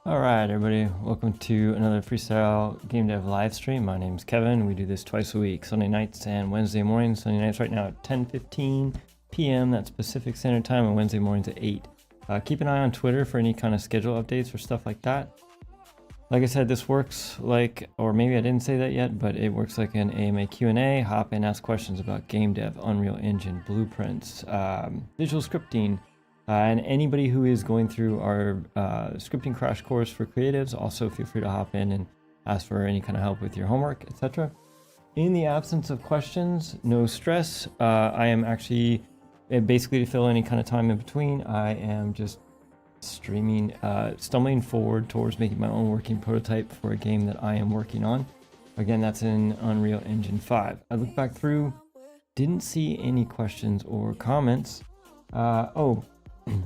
All right, everybody, welcome to another freestyle game dev live stream. My name's Kevin. We do this twice a week, Sunday nights and Wednesday mornings. Sunday nights right now at 10:15 p.m. That's Pacific Standard Time, and Wednesday mornings at 8. Keep an eye on Twitter for any kind of schedule updates or stuff like that. Like I said, this works like, or maybe I didn't say that yet, but it works like an AMA Q&A. Hop in, ask questions about game dev, Unreal Engine, blueprints, visual scripting, and anybody who is going through our scripting crash course for creatives, also feel free to hop in and ask for any kind of help with your homework, etc. In the absence of questions, no stress. I am actually, basically to fill any kind of time in between, I am just streaming, stumbling forward towards making my own working prototype for a game that I am working on. Again, that's in Unreal Engine 5. I looked back through, didn't see any questions or comments.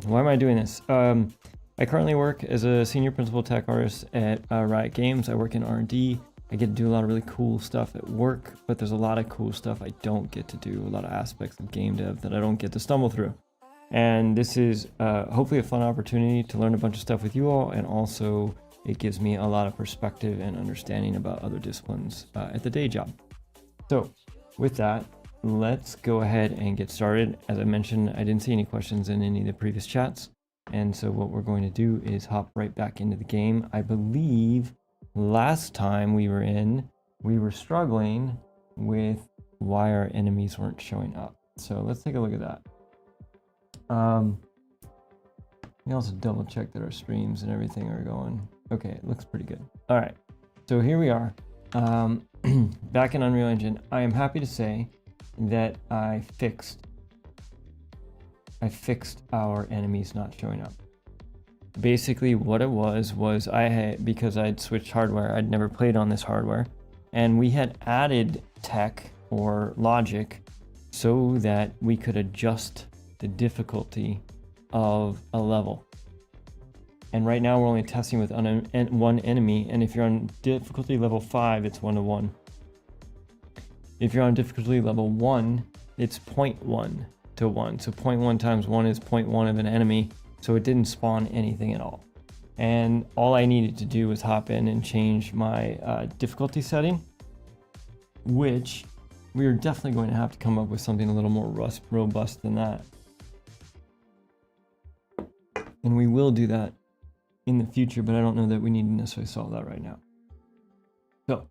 Why am I doing this? I currently work as a senior principal tech artist at Riot Games. I work in R&D. I get to do a lot of really cool stuff at work, but there's a lot of cool stuff I don't get to do, a lot of aspects of game dev that I don't get to stumble through. And this is hopefully a fun opportunity to learn a bunch of stuff with you all, and also it gives me a lot of perspective and understanding about other disciplines at the day job. So with that, let's go ahead and get started. As I mentioned, I didn't see any questions in any of the previous chats, and so what we're going to do is hop right back into the game. I believe last time we were struggling with why our enemies weren't showing up. So let's take a look at that. We also double check that our streams and everything are going okay. It looks pretty good. All right, so here we are, back in Unreal Engine. I am happy to say that I fixed our enemies not showing up. Basically what it was because I'd switched hardware, I'd never played on this hardware, and we had added tech or logic so that we could adjust the difficulty of a level. And right now we're only testing with one enemy, and if you're on difficulty level 5, it's 1-to-1. If you're on difficulty level 1, it's 0.1 to 1. So 0.1 times 1 is 0.1 of an enemy, so it didn't spawn anything at all. And all I needed to do was hop in and change my difficulty setting, which we are definitely going to have to come up with something a little more robust than that. And we will do that in the future, but I don't know that we need to necessarily solve that right now. So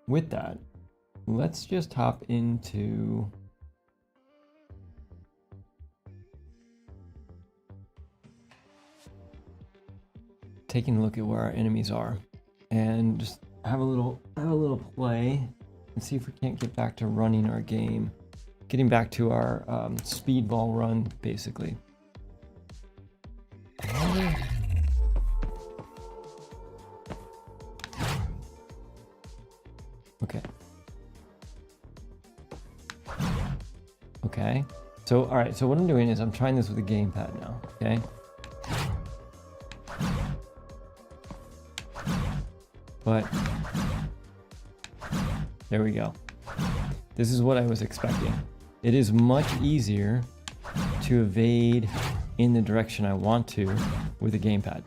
with that, let's just hop into taking a look at where our enemies are, and just have a little play and see if we can't get back to running our game, getting back to our speedball run, basically. Okay. So, all right. So what I'm doing is I'm trying this with a gamepad now. Okay. But there we go. This is what I was expecting. It is much easier to evade in the direction I want to with a gamepad.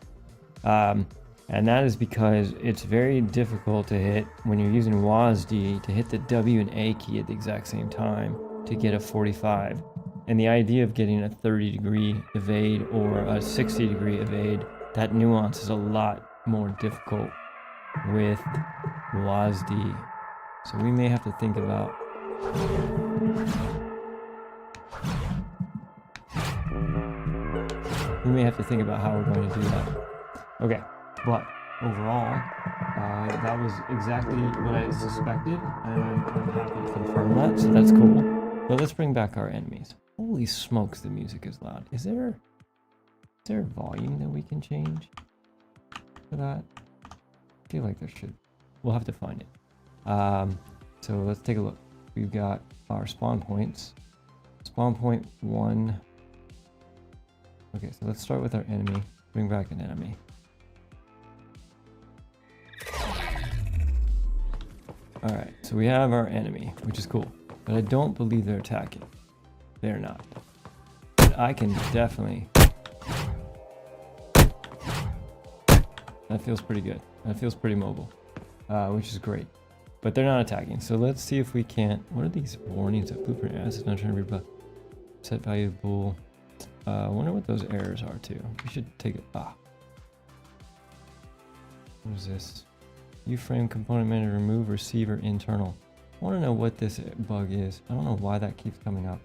And that is because it's very difficult to hit, when you're using WASD, to hit the W and A key at the exact same time to get a 45. And the idea of getting a 30-degree evade or a 60-degree evade, that nuance is a lot more difficult with WASD. So we may have to think about how we're going to do that. Okay, but overall, that was exactly what I suspected, and I'm happy to confirm that, so that's cool. But let's bring back our enemies. Holy smokes, the music is loud. Is there a volume that we can change for that? I feel like there should. We'll have to find it. So let's take a look. We've got our spawn points. Spawn point 1. Okay, so let's start with our enemy. Bring back an enemy. All right, so we have our enemy, which is cool, but I don't believe they're attacking. They're not. But I can definitely That feels pretty good. That feels pretty mobile, which is great. But they're not attacking. So let's see if we can't. What are these warnings at blueprint? Acid not trying to read, but set value bool. I wonder what those errors are too. We should take it. What is this? U-frame component manager remove receiver internal. I want to know what this bug is. I don't know why that keeps coming up.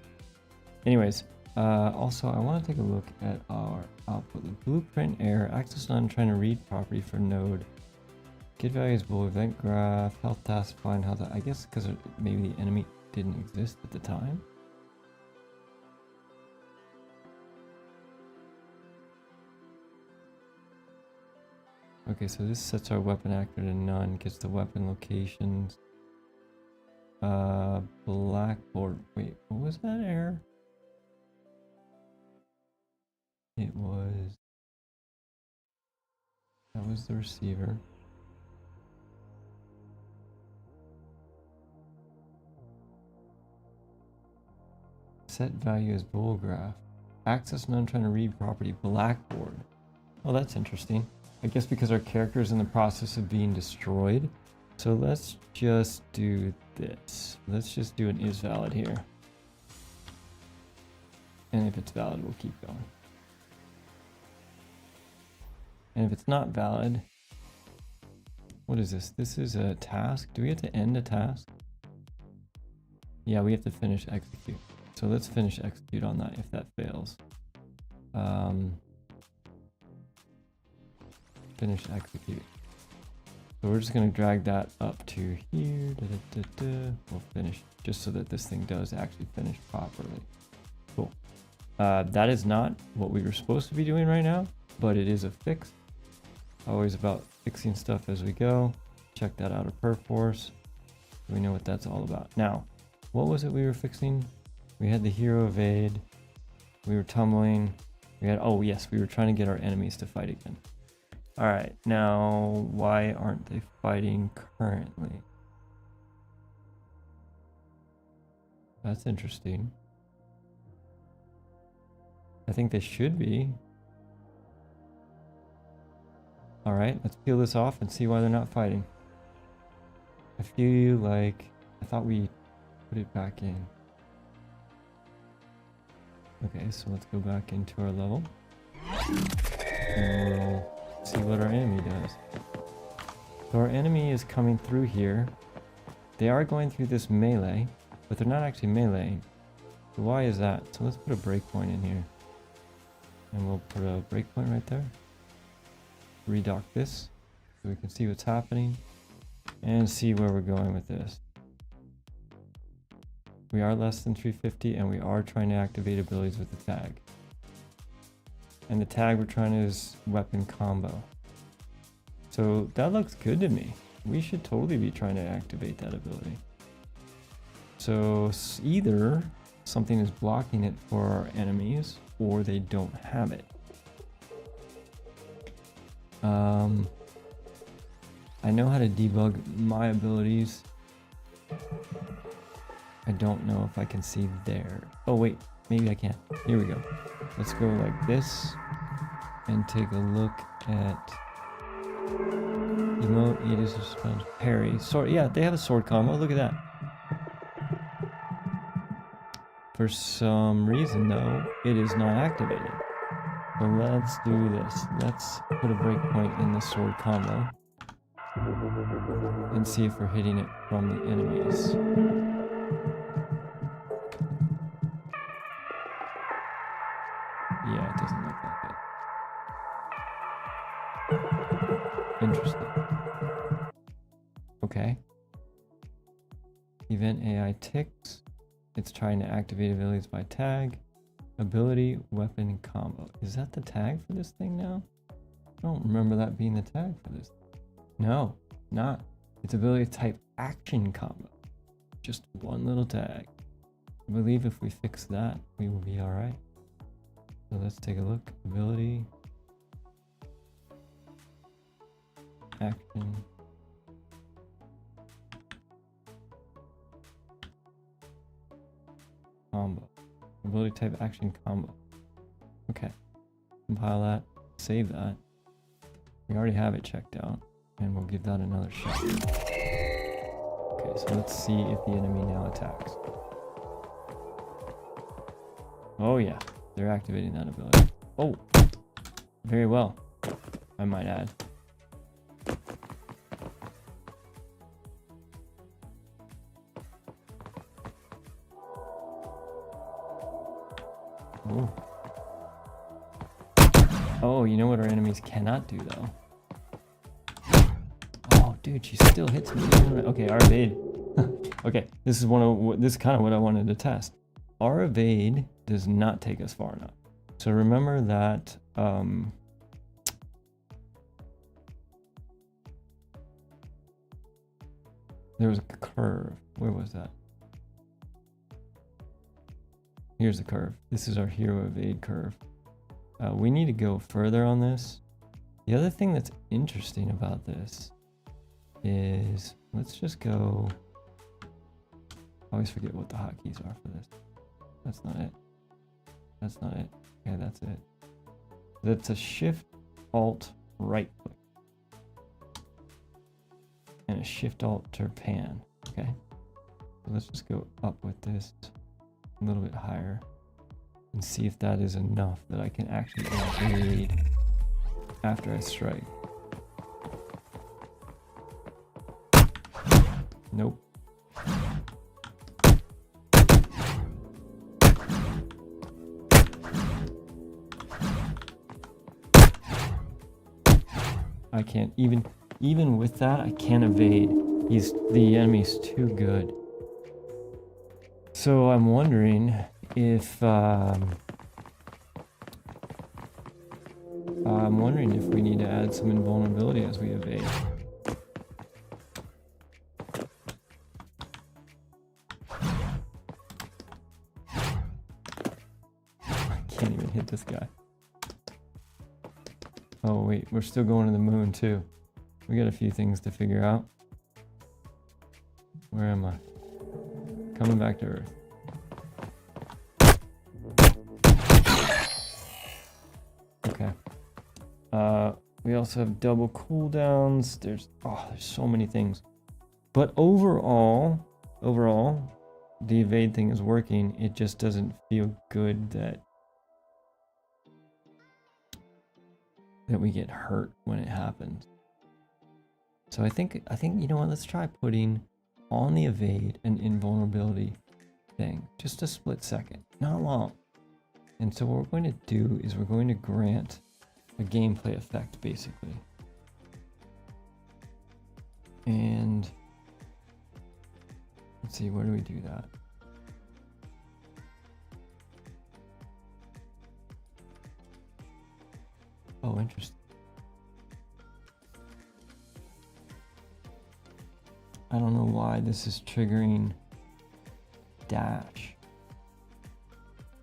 Anyways, also I want to take a look at our output. The blueprint error, access none trying to read property for node. Get values bool, event graph, health task, find health. I guess because maybe the enemy didn't exist at the time. Okay, so this sets our weapon actor to none, gets the weapon locations. Blackboard. Wait, what was that error? It was... That was the receiver. Set value as bool graph. Access none trying to read property. Blackboard. Oh, that's interesting. I guess because our character is in the process of being destroyed. So let's just do this. Let's just do an is valid here. And if it's valid, we'll keep going. And if it's not valid, what is this? This is a task. Do we have to end a task? Yeah, we have to finish execute. So let's finish execute on that if that fails. Finish execute. So we're just going to drag that up to here. We'll finish just so that this thing does actually finish properly. Cool. That is not what we were supposed to be doing right now, but it is a fix. Always about fixing stuff as we go. Check that out of Perforce. We know what that's all about. Now, what was it we were fixing? We had the hero evade. We were tumbling. We had, oh yes, we were trying to get our enemies to fight again. All right, now why aren't they fighting currently? That's interesting. I think they should be. All right, let's peel this off and see why they're not fighting. I feel like I thought we put it back in. Okay, so let's go back into our level. And we'll see what our enemy does. So our enemy is coming through here. They are going through this melee, but they're not actually meleeing. So why is that? So let's put a breakpoint in here. And we'll put a breakpoint right there. Redock this so we can see what's happening and see where we're going with this. We are less than 350 and we are trying to activate abilities with the tag. And the tag we're trying to is weapon combo. So that looks good to me. We should totally be trying to activate that ability. So either something is blocking it for our enemies or they don't have it. I know how to debug my abilities. I don't know if I can see there. Oh wait, maybe I can. Here we go. Let's go like this and take a look at emote, Aegis, response, parry. Sword, yeah, they have a sword combo. Look at that. For some reason though, it is not activated. So let's do this. Let's put a breakpoint in the sword combo and see if we're hitting it from the enemies. Yeah, it doesn't look like it. Interesting. Okay. Event AI ticks. It's trying to activate abilities by tag. Ability, weapon, combo. Is that the tag for this thing now? I don't remember that being the tag for this. No, not. It's ability type action combo. Just one little tag. I believe if we fix that, we will be all right. So let's take a look. Ability, action, combo. Ability type action combo. Okay. Compile that. Save that. We already have it checked out, and we'll give that another shot. Okay, so let's see if the enemy now attacks. Oh yeah, they're activating that ability. Oh, very well, I might add. Ooh. Oh, you know what our enemies cannot do though? Oh, dude, she still hits me. Okay, our evade. Okay, this is kind of what I wanted to test. Our evade does not take us far enough. So remember that there was a curve. Where was that? Here's the curve. This is our hero evade curve. We need to go further on this. The other thing that's interesting about this is, let's just go, I always forget what the hotkeys are for this. That's not it. That's not it. Okay, that's it. That's a shift, alt, right click. And a shift, alt, to pan. Okay. So let's just go up with this a little bit higher and see if that is enough that I can actually evade after I strike. Nope. I can't even with that, I can't evade. The enemy's too good. So I'm wondering if we need to add some invulnerability as we evade. I can't even hit this guy. Oh wait, we're still going to the moon too. We got a few things to figure out. Where am I? Coming back to Earth. Okay. We also have double cooldowns. There's so many things. But overall, the evade thing is working. It just doesn't feel good that we get hurt when it happens. So I think you know what, let's try putting on the evade an invulnerability thing. Just a split second. Not long. And so what we're going to do is we're going to grant a gameplay effect, basically. And let's see, where do we do that? Oh, interesting. I don't know why this is triggering dash.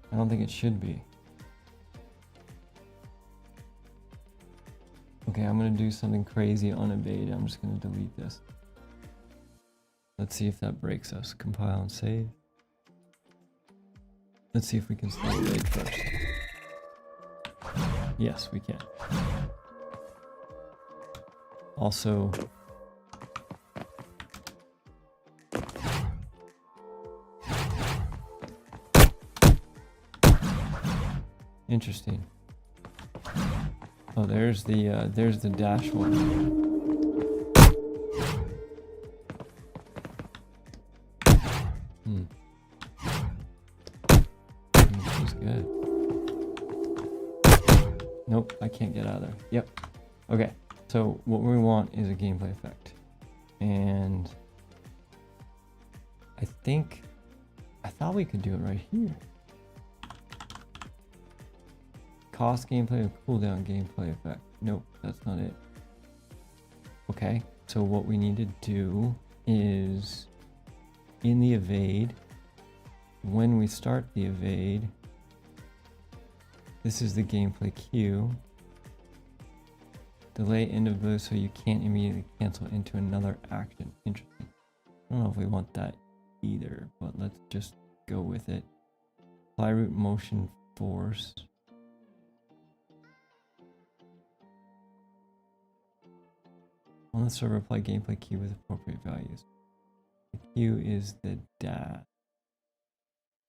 I don't think it should be. Okay, I'm gonna do something crazy on evade. I'm just gonna delete this. Let's see if that breaks us. Compile and save. Let's see if we can still evade first. Yes, we can. Also, interesting. Oh, there's the dash one. She's good. Nope, I can't get out of there. Yep. Okay, so what we want is a gameplay effect. And I thought we could do it right here. Cost gameplay or cooldown gameplay effect. Nope, that's not it. Okay, so what we need to do is in the evade, when we start the evade, this is the gameplay queue. Delay end of those so you can't immediately cancel into another action. Interesting. I don't know if we want that either, but let's just go with it. Apply root motion force. On the server, apply gameplay cue with appropriate values. The cue is the dash.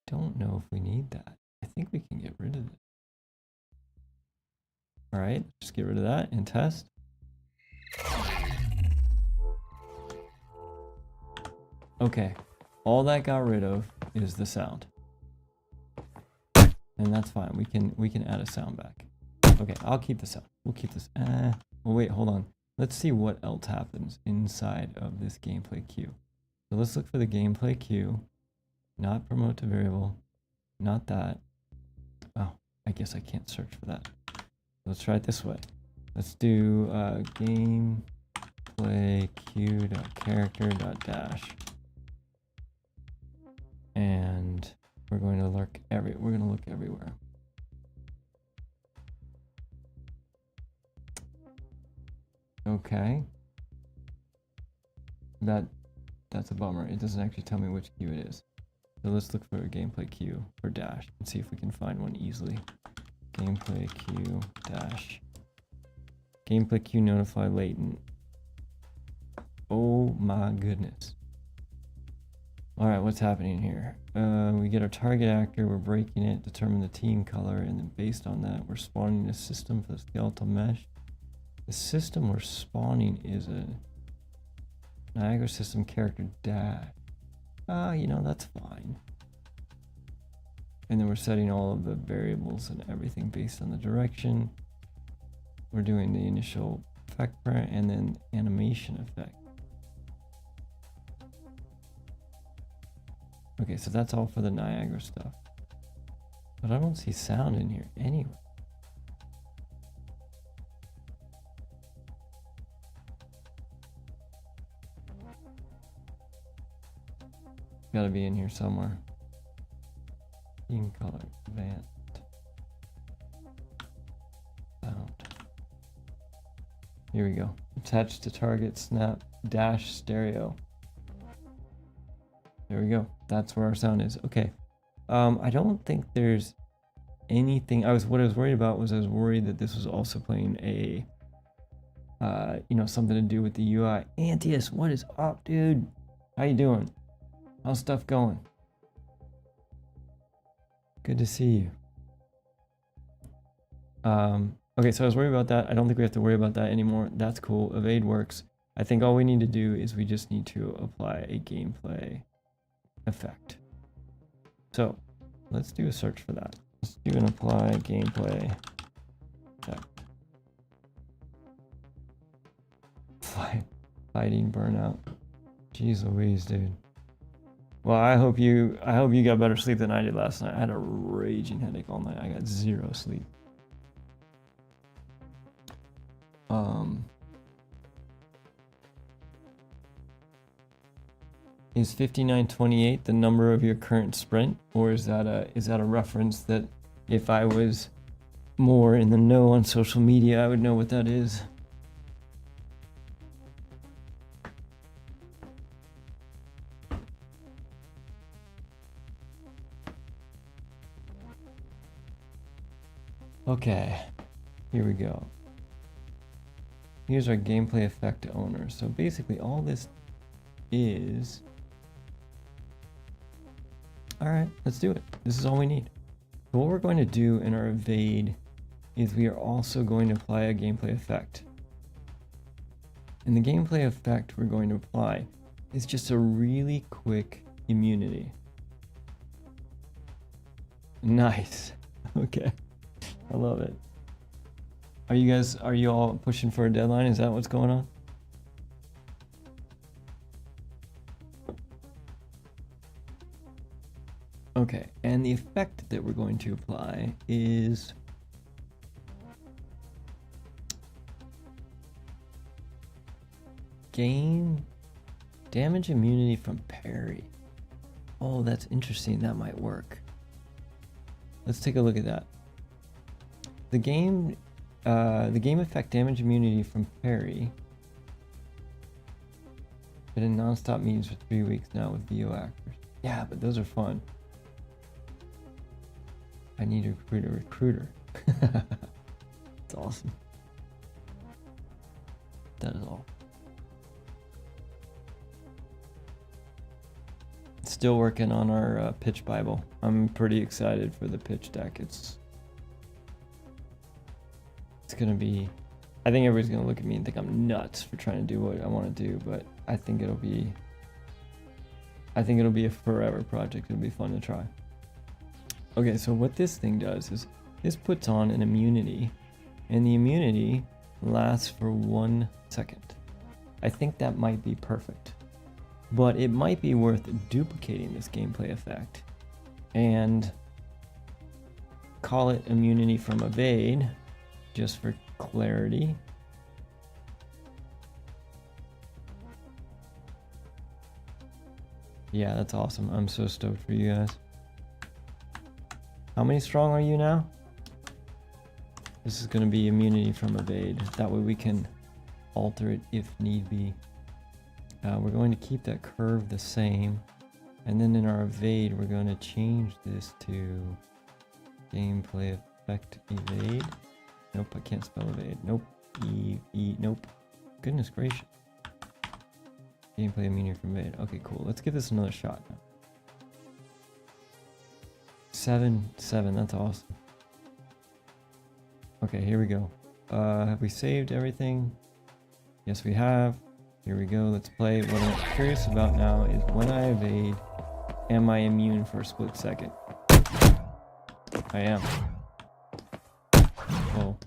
Don't know if we need that. I think we can get rid of it. All right, just get rid of that and test. Okay, all that got rid of is the sound. And that's fine. We can add a sound back. Okay, I'll keep the sound. We'll keep this. Well, wait, hold on. Let's see what else happens inside of this gameplay queue. So let's look for the gameplay queue. Not promote to variable. Not that. Oh, I guess I can't search for that. Let's try it this way. Let's do gameplay queue.character.dash. And we're going to look everywhere. Okay. That's a bummer. It doesn't actually tell me which queue it is. So let's look for a gameplay queue for dash and see if we can find one easily. Gameplay queue dash. Gameplay queue notify latent. Oh my goodness. All right, what's happening here? We get our target actor, we're breaking it, determine the team color, and then based on that, we're spawning a system for the skeletal mesh. The system we're spawning is a Niagara system character dash. You know, that's fine. And then we're setting all of the variables and everything based on the direction. We're doing the initial effect print and then animation effect. Okay, so that's all for the Niagara stuff. But I don't see sound in here anyway. Gotta be in here somewhere. Team color, advanced. Sound. Here we go. Attached to target, snap, dash, stereo. There we go. That's where our sound is. Okay. I don't think there's anything. What I was worried about was I was worried that this was also playing a, something to do with the UI. Antius, what is up, dude? How you doing? How's stuff going? Good to see you. Okay, so I was worried about that. I don't think we have to worry about that anymore. That's cool. Evade works. I think all we need to do is we just need to apply a gameplay effect. So let's do a search for that. Let's do an apply gameplay effect. Fighting burnout. Jeez Louise, dude. Well, I hope you got better sleep than I did last night. I had a raging headache all night. I got zero sleep. Is 5928 the number of your current sprint, or is that a reference that if I was more in the know on social media, I would know what that is? Okay, here we go. Here's our gameplay effect owner. So basically all this is... All right, let's do it. This is all we need. So what we're going to do in our evade is we are also going to apply a gameplay effect. And the gameplay effect we're going to apply is just a really quick immunity. Nice. Okay. I love it. Are you all pushing for a deadline? Is that what's going on? Okay, and the effect that we're going to apply is gain damage immunity from parry. Oh, that's interesting. That might work. Let's take a look at that. The game effect damage immunity from parry. Been in non-stop meetings for 3 weeks now with VO actors. Yeah, but those are fun. I need to recruit a recruiter. That's awesome. That is all. still working on our pitch Bible. I'm pretty excited for the pitch deck. It's gonna be, I think everybody's gonna look at me and think I'm nuts for trying to do what I want to do, but I think it'll be a forever project. It'll be fun to try. Okay, so what this thing does is this puts on an immunity, and the immunity lasts for 1 second. I think that might be perfect, but it might be worth duplicating this gameplay effect and call it immunity from evade, just for clarity. Yeah, that's awesome. I'm so stoked for you guys. How many strong are you now? This is going to be immunity from evade. That way we can alter it if need be. We're going to keep that curve the same. And then in our evade, we're going to change this to gameplay effect evade. Nope, I can't spell evade. Nope. Nope. Goodness gracious. Gameplay immunity from evade. Okay, cool. Let's give this another shot now. 7, that's awesome. Okay, here we go. Have we saved everything? Yes, we have. Here we go. Let's play. What I'm curious about now is when I evade, am I immune for a split second? I am. Whoa.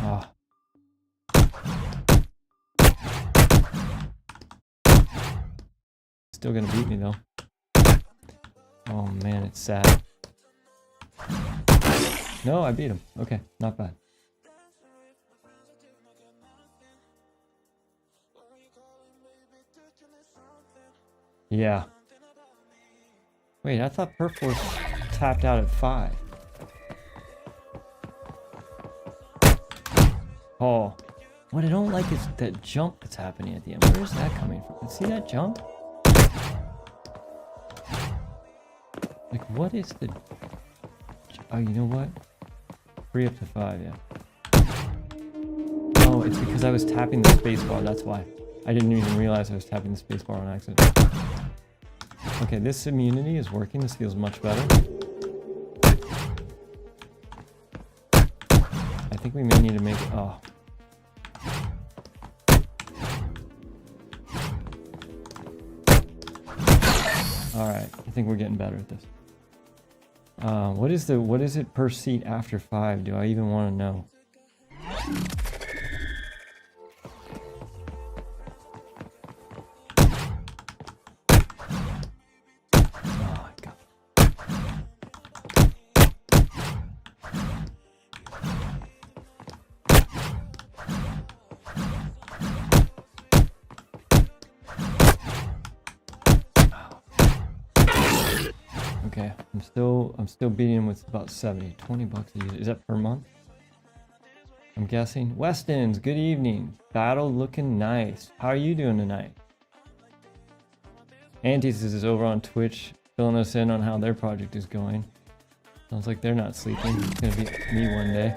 Ah. Still gonna beat me though. Oh man, it's sad. No, I beat him. Okay, not bad. Yeah. Wait, I thought Perforce tapped out at 5. Oh. What I don't like is that jump that's happening at the end. Where is that coming from? See that jump? Like, what is the... Oh, you know what? 3 up to 5, yeah. Oh, it's because I was tapping the spacebar, that's why. I didn't even realize I was tapping the spacebar on accident. Okay, this immunity is working. This feels much better. I think we may need to make it... Oh. Alright, I think we're getting better at this. What is it per seat after 5? Do I even want to know? Oh my god. Okay, I'm still beating him with about 70. 20 bucks a user. Is that per month? I'm guessing. Westons, good evening. Battle looking nice. How are you doing tonight? Antis is over on Twitch, filling us in on how their project is going. Sounds like they're not sleeping. It's gonna be me one day.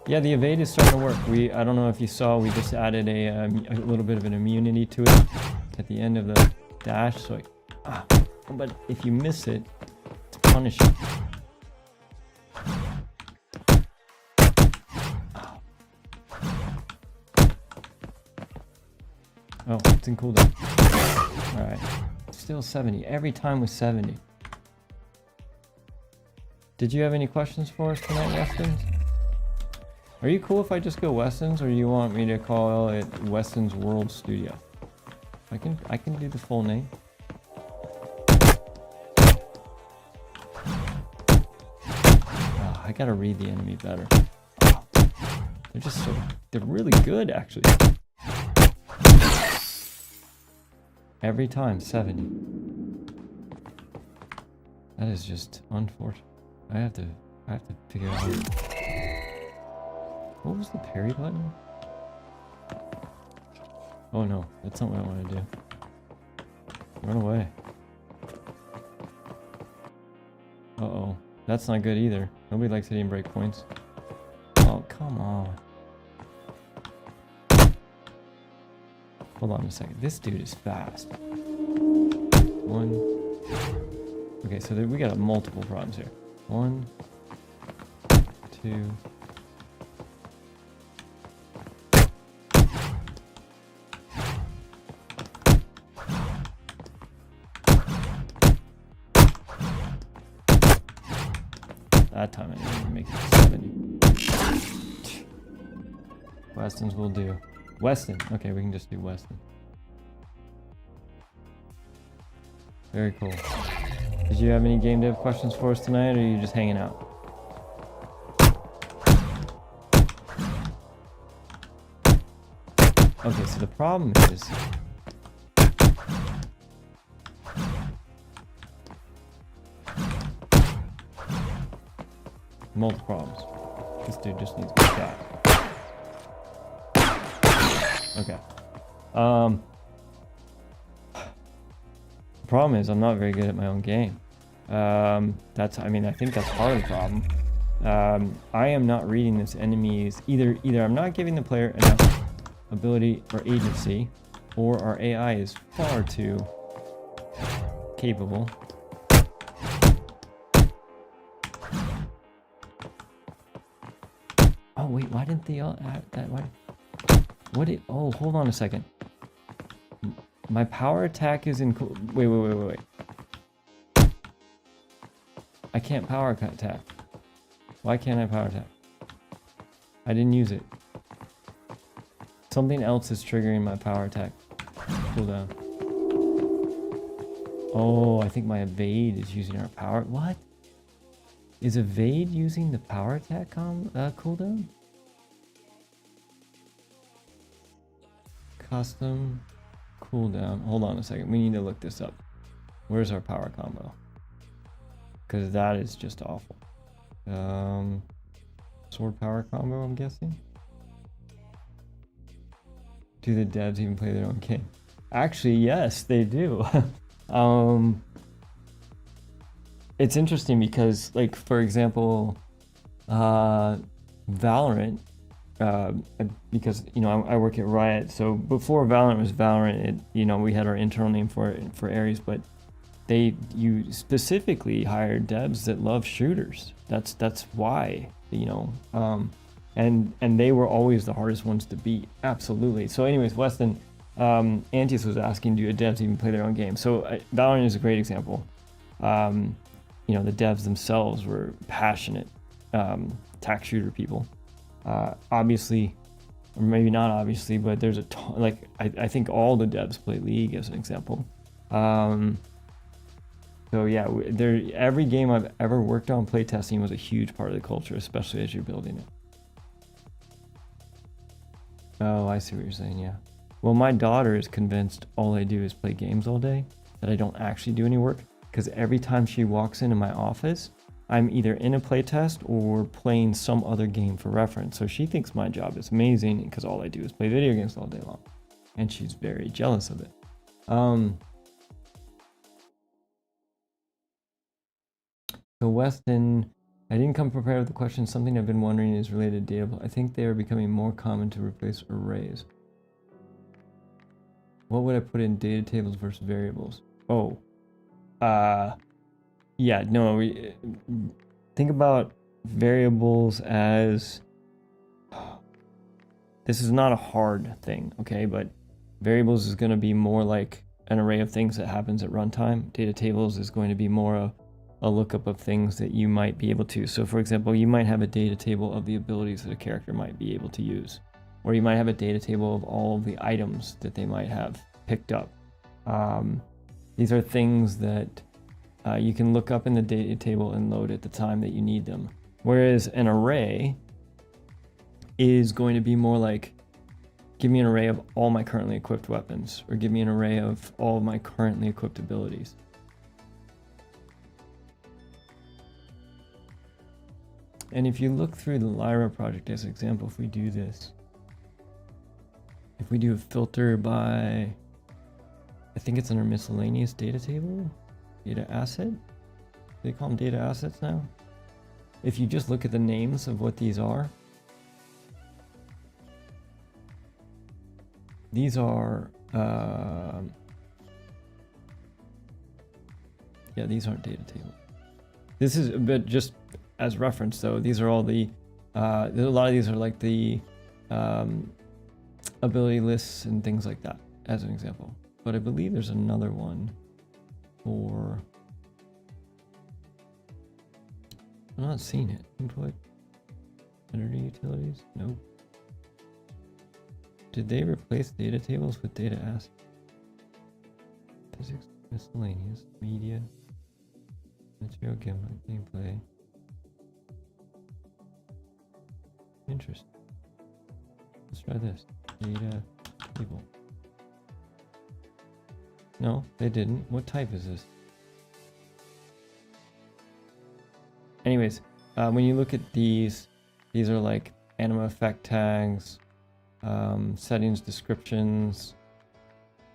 Yeah, the evade is starting to work. I don't know if you saw, we just added a little bit of an immunity to it at the end of the dash. So, but if you miss it, it's punishing. Oh, it's in cooldown. Alright. Still 70. Every time was 70. Did you have any questions for us tonight, Westons? Are you cool if I just go Westons, or you want me to call it Westons World Studio? I can do the full name. Oh, I gotta read the enemy better. Oh, they're really good actually. Every time, 70. That is just unfortunate. I have to figure out what was the parry button? Oh no, that's not what I want to do. Run away. Uh-oh. That's not good either. Nobody likes hitting breakpoints. Oh, come on. Hold on a second. This dude is fast. One. Okay, so we got multiple problems here. 1, 2. That time I didn't even make it 70. Weston's will do. Weston. Okay, we can just do Weston. Very cool. Did you have any game dev questions for us tonight, or are you just hanging out? Okay, so the problem is... multiple problems. This dude just needs to be shot. Okay. The problem is I'm not very good at my own game. I think that's part of the problem. I am not reading this enemy's either I'm not giving the player enough ability or agency, or our AI is far too capable. Oh wait, why didn't they all add that? Oh, hold on a second. My power attack is in... Wait. I can't power attack. Why can't I power attack? I didn't use it. Something else is triggering my power attack cooldown. Oh, I think my evade is using our power... What? Is evade using the power attack cooldown? Custom cooldown. Hold on a second. We need to look this up. Where's our power combo? Because that is just awful. Sword power combo, I'm guessing. Do the devs even play their own game? Actually, yes, they do. It's interesting because, like, for example, Valorant, because, you know, I work at Riot, so before Valorant was Valorant, we had our internal name for it, for Ares, but you specifically hired devs that love shooters. That's why, and they were always the hardest ones to beat. Absolutely. So anyways, Weston, Antius was asking, do devs even play their own game? So Valorant is a great example. The devs themselves were passionate tac shooter people. Obviously, or maybe not obviously, but there's a ton, like, I think all the devs play League as an example. So yeah, every game I've ever worked on, playtesting was a huge part of the culture, especially as you're building it. Oh, I see what you're saying, yeah. Well, my daughter is convinced all I do is play games all day, that I don't actually do any work, because every time she walks into my office, I'm either in a playtest or playing some other game for reference. So she thinks my job is amazing because all I do is play video games all day long. And she's very jealous of it. So Weston, I didn't come prepared with the question. Something I've been wondering is related to data. I think they are becoming more common to replace arrays. What would I put in data tables versus variables? Oh, yeah, no, think about variables as, this is not a hard thing, okay, but variables is going to be more like an array of things that happens at runtime. Data tables is going to be more a lookup of things that you might be able to. So for example, you might have a data table of the abilities that a character might be able to use, or you might have a data table of all of the items that they might have picked up. These are things that you can look up in the data table and load at the time that you need them. Whereas an array is going to be more like, give me an array of all my currently equipped weapons, or give me an array of all of my currently equipped abilities. And if you look through the Lyra project as an example, if we do this, if we do a filter by, I think it's under miscellaneous data table, data asset. They call them data assets now. If you just look at the names of what these are Yeah, these aren't data tables. This is a bit just as reference though. These are all the, a lot of these are like the ability lists and things like that as an example. But I believe there's another one for, I'm not seeing it. Input, energy utilities, nope. Did they replace data tables with data assets? Physics, miscellaneous, media, material, gameplay. Interesting. Let's try this. Data table. No, they didn't. What type is this? Anyways, when you look at these are like anima effect tags, settings, descriptions,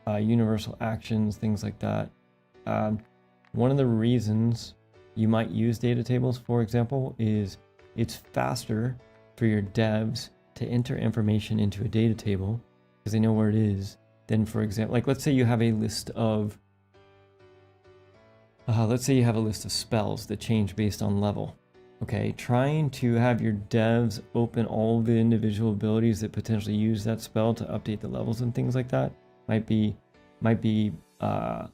universal actions, things like that. One of the reasons you might use data tables, for example, is it's faster for your devs to enter information into a data table because they know where it is than, for example, like let's say you have a list of spells that change based on level. Okay, trying to have your devs open all the individual abilities that potentially use that spell to update the levels and things like that might be a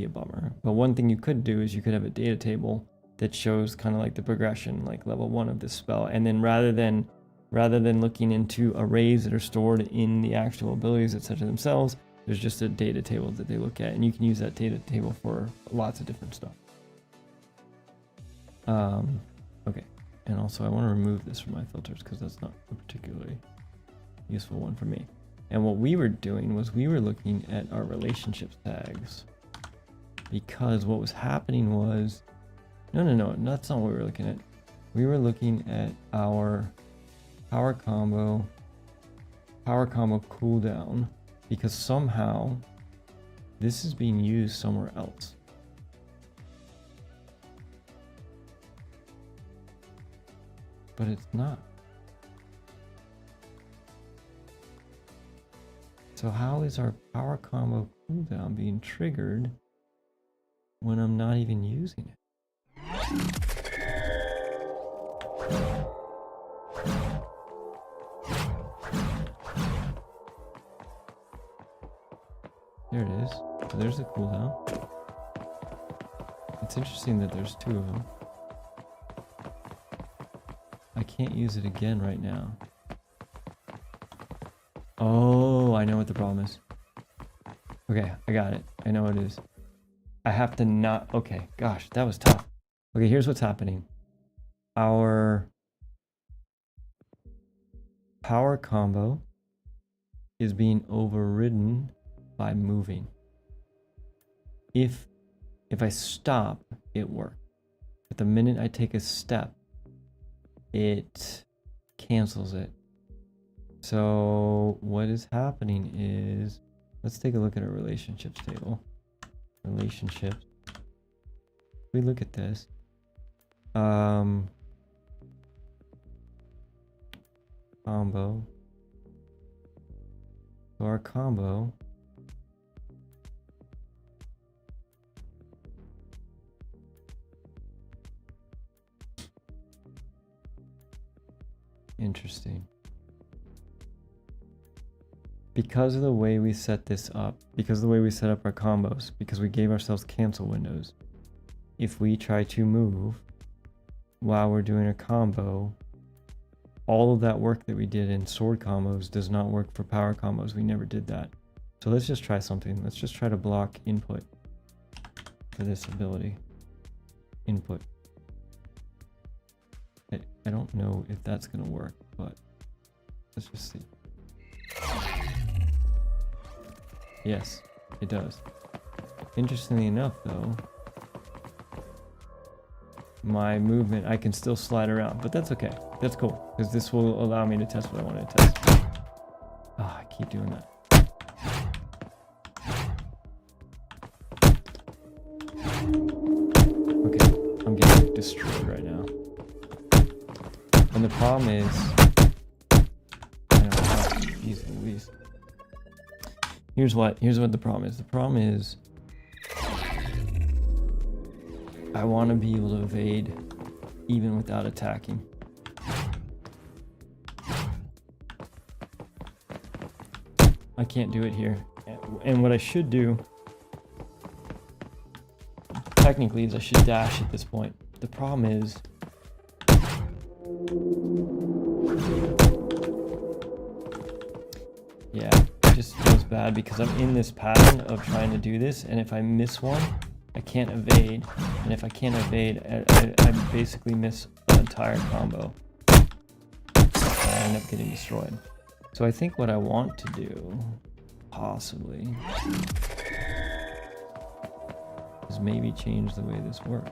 bummer. But one thing you could do is you could have a data table that shows kind of like the progression, like level 1 of this spell, and then rather than looking into arrays that are stored in the actual abilities, etc. themselves, there's just a data table that they look at, and you can use that data table for lots of different stuff. Okay, and also I want to remove this from my filters because that's not a particularly useful one for me. And what we were doing was we were looking at our relationships tags, because what was happening was, no, that's not what we were looking at. We were looking at our power combo cooldown, because somehow this is being used somewhere else. But it's not. So how is our power combo cooldown being triggered when I'm not even using it? There it is. So there's the cooldown. It's interesting that there's 2 of them. I can't use it again right now. Oh, I know what the problem is. Okay, I got it. I know what it is. I have to not... Okay, gosh, that was tough. Okay, here's what's happening. Our power combo is being overridden by moving. If I stop, it works. But the minute I take a step, it cancels it. So what is happening is, let's take a look at our relationships table. Relationships. We look at this. Combo. So our combo interesting. Because of the way we set this up, because of the way we set up our combos, because we gave ourselves cancel windows, if we try to move while we're doing a combo, all of that work that we did in sword combos does not work for power combos. We never did that. So let's just try something. Let's just try to block input for this ability. Input. I don't know if that's going to work, but let's just see. Yes, it does. Interestingly enough, though, my movement, I can still slide around, but that's okay. That's cool, because this will allow me to test what I want to test. Ah, I keep doing that. Okay, I'm getting destroyed right now. And the problem is, I don't know, geez Louise. Here's what the problem is. The problem is I want to be able to evade even without attacking. I can't do it here. And what I should do, technically, is I should dash at this point. The problem is, yeah, it just feels bad because I'm in this pattern of trying to do this, and if I miss one, I can't evade. And if I can't evade, I basically miss an entire combo. I end up getting destroyed. So I think what I want to do, possibly, is maybe change the way this works.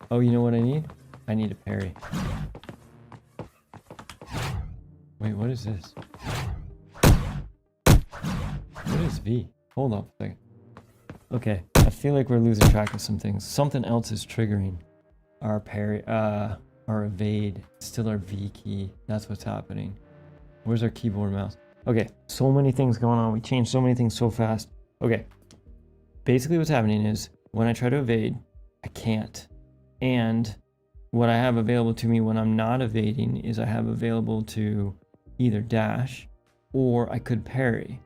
Oh, you know what I need? I need a parry. Wait, what is this? What is V? Hold up a second. Okay, I feel like we're losing track of some things. Something else is triggering our parry, our evade. Still our V key. That's what's happening. Where's our keyboard and mouse? Okay, so many things going on. We changed so many things so fast. Okay, basically what's happening is when I try to evade, I can't. And what I have available to me when I'm not evading is I have available to either dash or I could parry.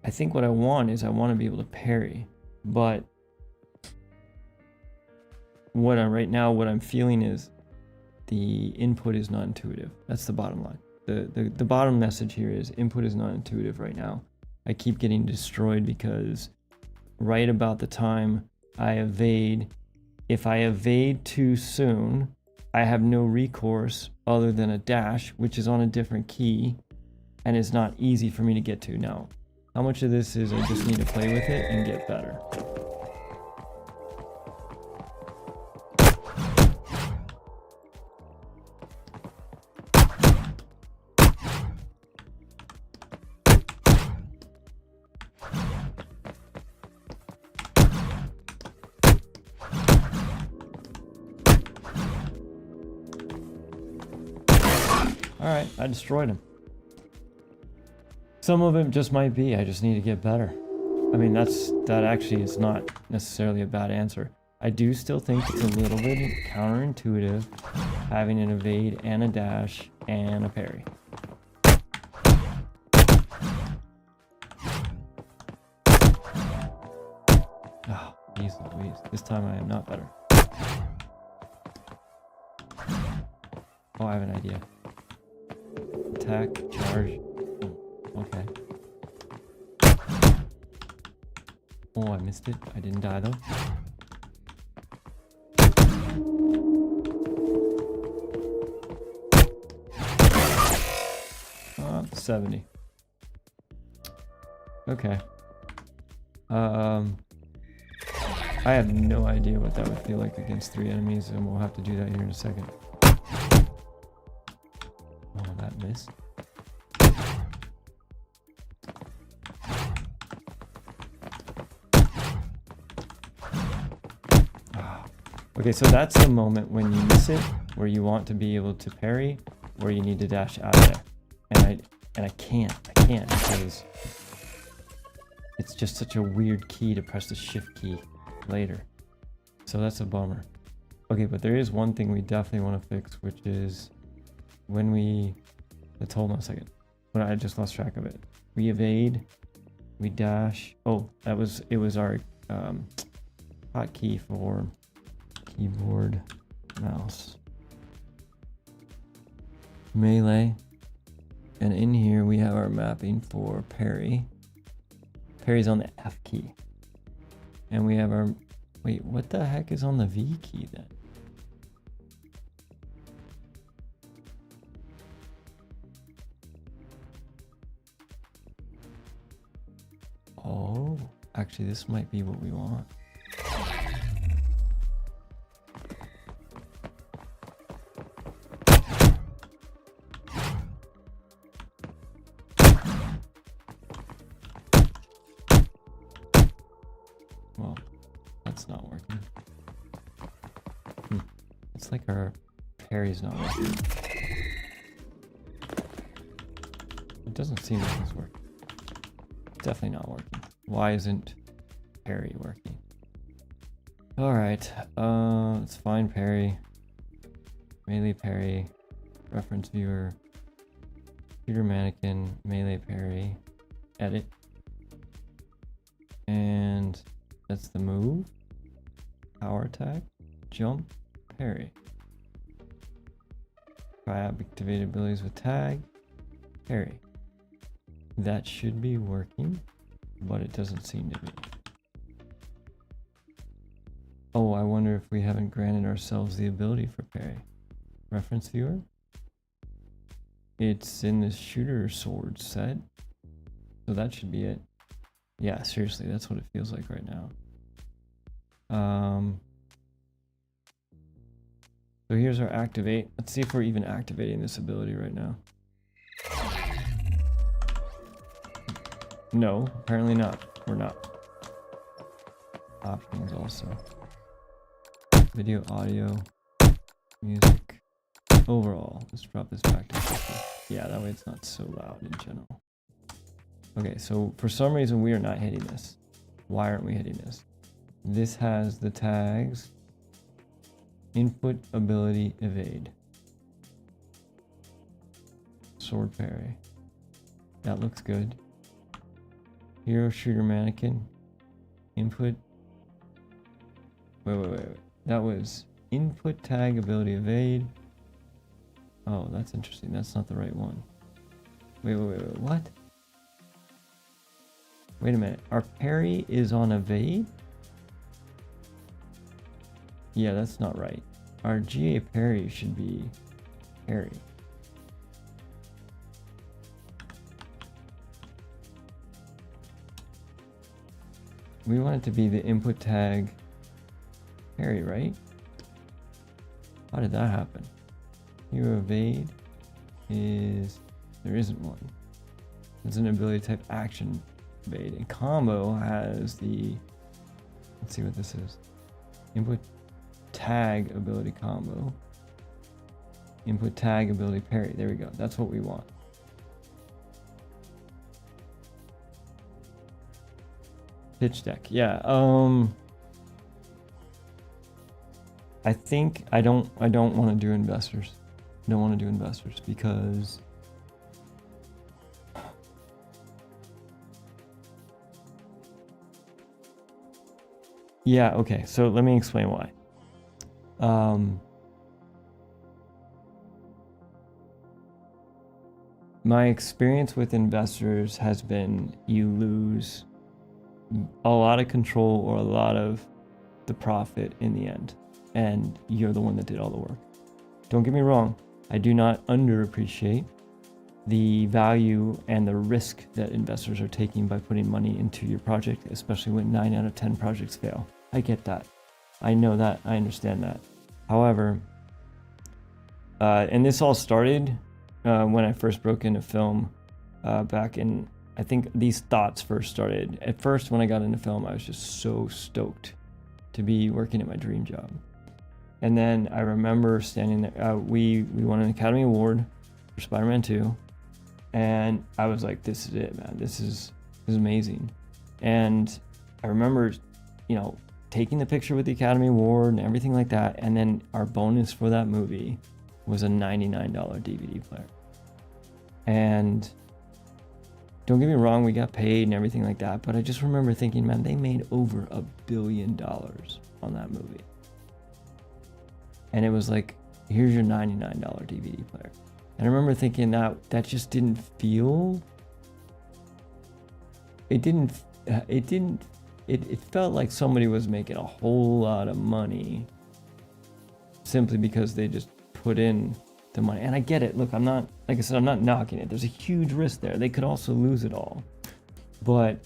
I think what I want is I want to be able to parry, but what I'm feeling is the input is not intuitive. That's the bottom line. The bottom message here is input is not intuitive right now. I keep getting destroyed because right about the time I evade, if I evade too soon, I have no recourse other than a dash, which is on a different key and is not easy for me to get to. Now, how much of this is I just need to play with it and get better? Alright, I destroyed him. Some of it just might be, I just need to get better. I mean, that actually is not necessarily a bad answer. I do still think it's a little bit counterintuitive having an evade and a dash and a parry. Oh, jeez Louise. This time I am not better. Oh, I have an idea. Attack, charge. Oh, okay. Oh, I missed it. I didn't die though. 70. Okay. I have no idea what that would feel like against 3 enemies, and we'll have to do that here in a second. Oh, that missed. Okay, so that's the moment when you miss it, where you want to be able to parry, where you need to dash out of there. And I can't because it's just such a weird key to press the shift key later. So that's a bummer. Okay, but there is one thing we definitely want to fix, which is when let's hold on a second. When I just lost track of it. We evade, we dash. Oh, it was our hotkey for keyboard, mouse, melee, and in here we have our mapping for parry. Parry's on the F key, and we have our, wait, what the heck is on the V key then? Oh, actually this might be what we want. Well, that's not working. It's like our parry's not working. It doesn't seem like it's working. It's definitely not working. Why isn't parry working? Alright, let's find parry. Melee parry. Reference viewer. Shooter mannequin. Melee parry. Edit. And that's the move. Power attack. Jump. Parry. Try out activated abilities with tag. Parry. That should be working, but it doesn't seem to be. Oh, I wonder if we haven't granted ourselves the ability for parry. Reference viewer? It's in the shooter sword set. So that should be it. Yeah, seriously, that's what it feels like right now. So here's our activate. Let's see if we're even activating this ability right now. No, apparently not. We're not. Options also. Video, audio, music. Overall, let's drop this back to 50. Yeah, that way it's not so loud in general. Okay, so for some reason we are not hitting this. Why aren't we hitting this? This has the tags. Input, ability, evade. Sword parry. That looks good. Hero, shooter, mannequin. Input. Wait. That was input, tag, ability, evade. Oh, that's interesting. That's not the right one. Wait. What? Wait a minute. Our parry is on evade? Yeah, that's not right. Our GA parry should be parry. We want it to be the input tag parry, right? How did that happen? Hero evade is... there isn't one. It's an ability type action evade. And combo has the... let's see what this is. Input tag ability combo. Input tag ability parry. There we go. That's what we want. Pitch deck. Yeah. I think I don't want to do investors. I don't want to do investors because yeah, okay. So let me explain why. My experience with investors has been you lose a lot of control or a lot of the profit in the end, and you're the one that did all the work. Don't get me wrong, I do not underappreciate the value and the risk that investors are taking by putting money into your project, especially when 9 out of 10 projects fail. I get that. I know that. I understand that. However, and this all started when I first broke into film back in, I think these thoughts first started. At first, when I got into film, I was just so stoked to be working at my dream job. And then I remember standing there, we won an Academy Award for Spider-Man 2. And I was like, this is it, man. This is amazing. And I remember, taking the picture with the Academy Award and everything like that. And then our bonus for that movie was a $99 DVD player. And don't get me wrong, we got paid and everything like that. But I just remember thinking, man, they made over $1 billion on that movie. And it was like, here's your $99 DVD player. And I remember thinking that just didn't feel, it felt like somebody was making a whole lot of money simply because they just put in the money. And I get it. Look, I'm not knocking it. There's a huge risk there. They could also lose it all. But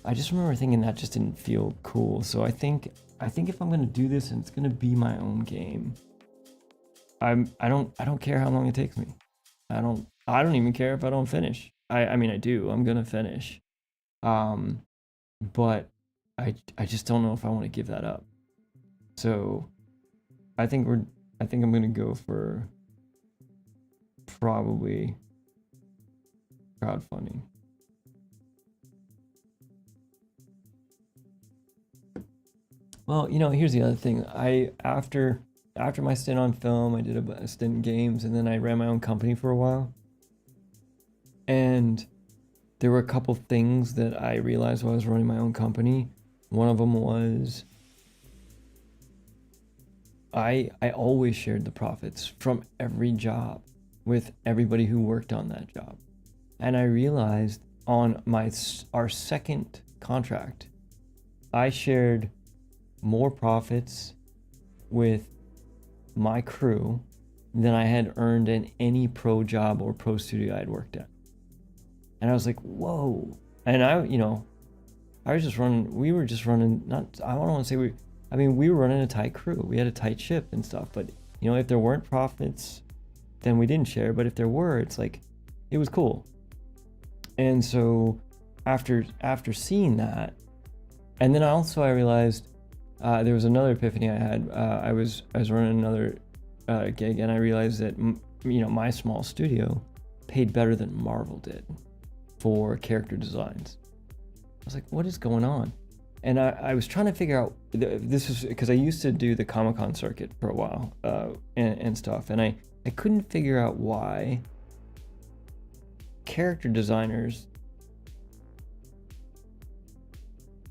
I just remember thinking that just didn't feel cool. So I think if I'm going to do this and it's going to be my own game, I don't care how long it takes me. I don't even care if I don't finish. I mean, I do. I'm going to finish. But I just don't know if I want to give that up. So I think I think I'm gonna go for probably crowdfunding. Well, here's the other thing. After my stint on film, I did a stint in games, and then I ran my own company for a while. And there were a couple things that I realized while I was running my own company. One of them was I always shared the profits from every job with everybody who worked on that job. And I realized on our second contract, I shared more profits with my crew than I had earned in any pro job or pro studio I'd worked at. And I was like, whoa. And we were just running, I don't want to say we were running a tight crew. We had a tight ship and stuff, but if there weren't profits, then we didn't share. But if there were, it's like, it was cool. And so after seeing that, and then I realized there was another epiphany I had. I was running another gig, and I realized that my small studio paid better than Marvel did for character designs. I was like, what is going on? And I was trying to figure out, this is because I used to do the Comic-Con circuit for a while and stuff, and I couldn't figure out why character designers,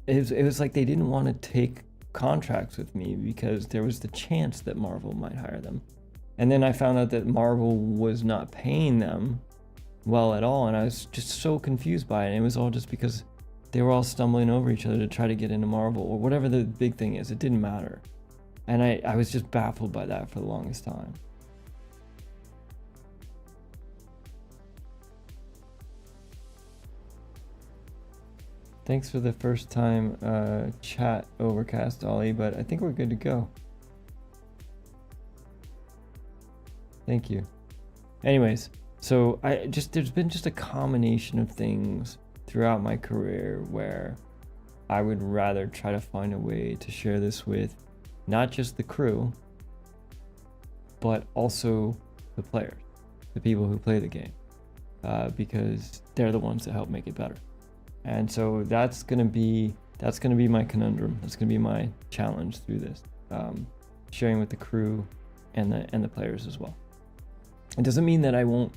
it was like they didn't want to take contracts with me because there was the chance that Marvel might hire them. And then I found out that Marvel was not paying them well at all, and I was just so confused by it. And it was all just because they were all stumbling over each other to try to get into Marvel or whatever the big thing is. It didn't matter. And I was just baffled by that for the longest time. Thanks for the first time chat, Overcast Ollie, but I think we're good to go. Thank you. Anyways, so there's been just a combination of things throughout my career where I would rather try to find a way to share this with not just the crew, but also the players, the people who play the game, because they're the ones that help make it better. And so that's gonna be my conundrum. That's gonna be my challenge through this, sharing with the crew and the players as well. It doesn't mean that I won't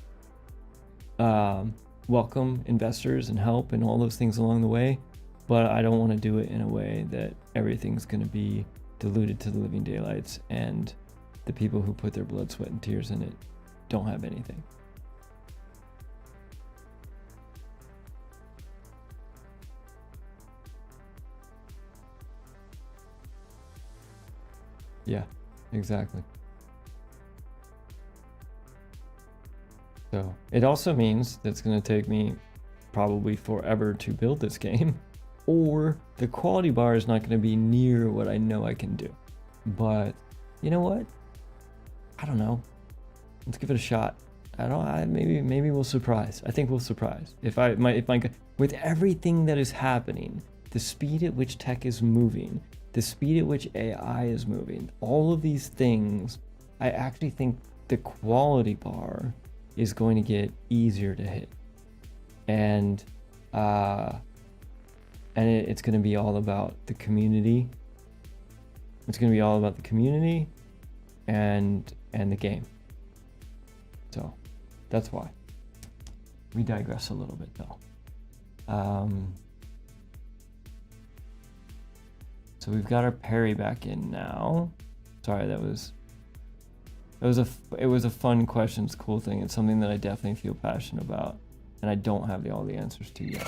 welcome investors and help and all those things along the way, but I don't want to do it in a way that everything's gonna be diluted to the living daylights and the people who put their blood, sweat, and tears in it don't have anything. Yeah, exactly. So it also means that it's going to take me probably forever to build this game, or the quality bar is not going to be near what I know I can do. But you know what? I don't know. Let's give it a shot. Maybe we'll surprise. I think we'll surprise. With everything that is happening, the speed at which tech is moving, the speed at which AI is moving, all of these things, I actually think the quality bar is going to get easier to hit. And it's going to be all about the community. It's going to be all about the community and the game. So that's why. We digress a little bit though. So we've got our parry back in now. Sorry, it was a fun question. It's a cool thing. It's something that I definitely feel passionate about, and I don't have all the answers to yet.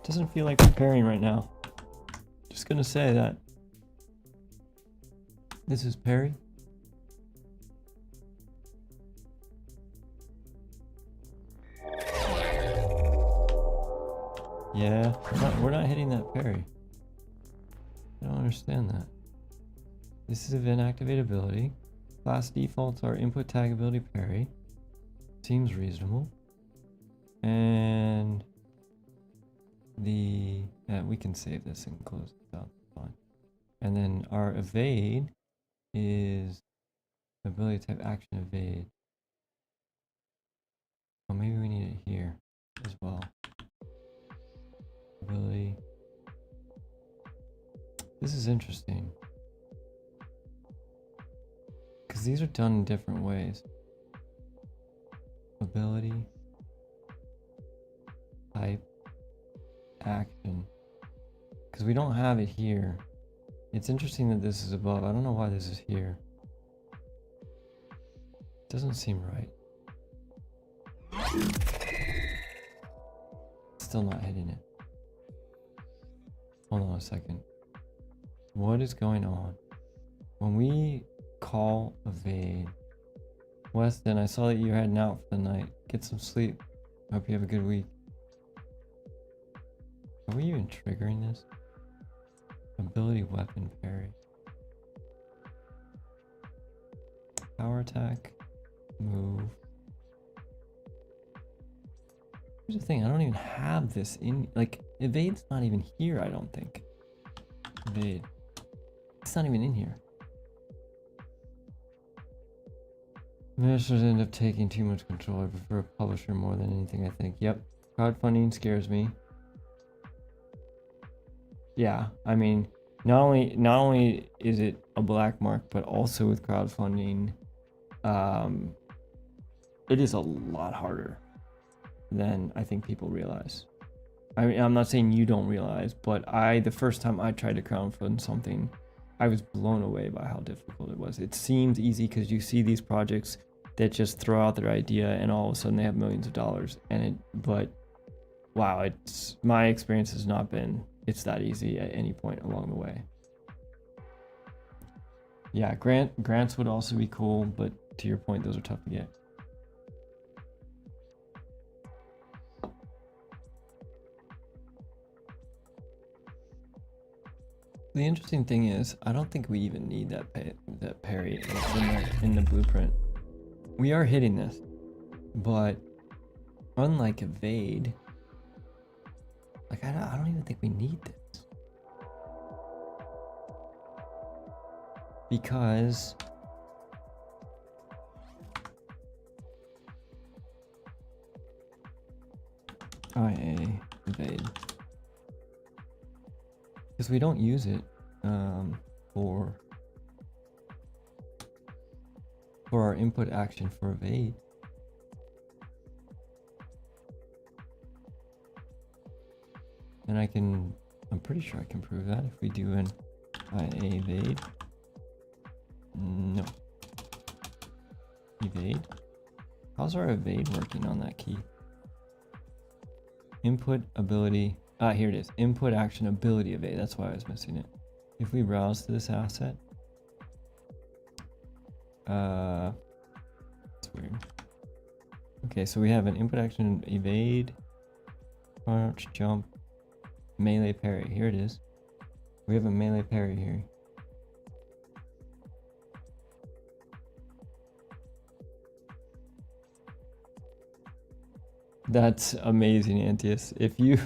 Doesn't feel like preparing right now. Just gonna say that. This is Perry. Yeah, we're not hitting that parry. I don't understand that. This is event activate ability. Class defaults are input tag ability parry. Seems reasonable. And the we can save this and close this out. Fine. And then our evade is ability type action evade. Oh, maybe we need it here as well. Ability. This is interesting because these are done in different ways. Ability type action, because we don't have it here. It's interesting that this is above. I don't know why this is here. Doesn't seem right. Still not hitting it. Hold on a second. What is going on? When we call evade, Weston, I saw that you're heading out for the night. Get some sleep. Hope you have a good week. Are we even triggering this? Ability weapon parry. Power attack. Move. Here's the thing, I don't even have this in, like, evade's not even here, I don't think. Evade. It's not even in here. Administrators end up taking too much control. I prefer a publisher more than anything, I think. Yep. Crowdfunding scares me. Yeah, I mean, not only is it a black mark, but also with crowdfunding, it is a lot harder than I think people realize. I mean, I'm not saying you don't realize, but the first time I tried to crowdfund something, I was blown away by how difficult it was. It seems easy because you see these projects that just throw out their idea and all of a sudden they have millions of dollars. But wow, my experience has not been it's that easy at any point along the way. Yeah, grants would also be cool, but to your point, those are tough to get. The interesting thing is, I don't think we even need that parry in the blueprint. We are hitting this, but unlike evade, like I don't even think we need this because IA evade. Because we don't use it for our input action for evade. And I'm pretty sure I can prove that if we do an IA evade. No. Evade. How's our evade working on that key? Input ability. Here it is. Input action ability evade. That's why I was missing it. If we browse to this asset, that's weird. Okay, so we have an input action evade, crouch, jump, melee parry. Here it is. We have a melee parry here. That's amazing, Antius. If you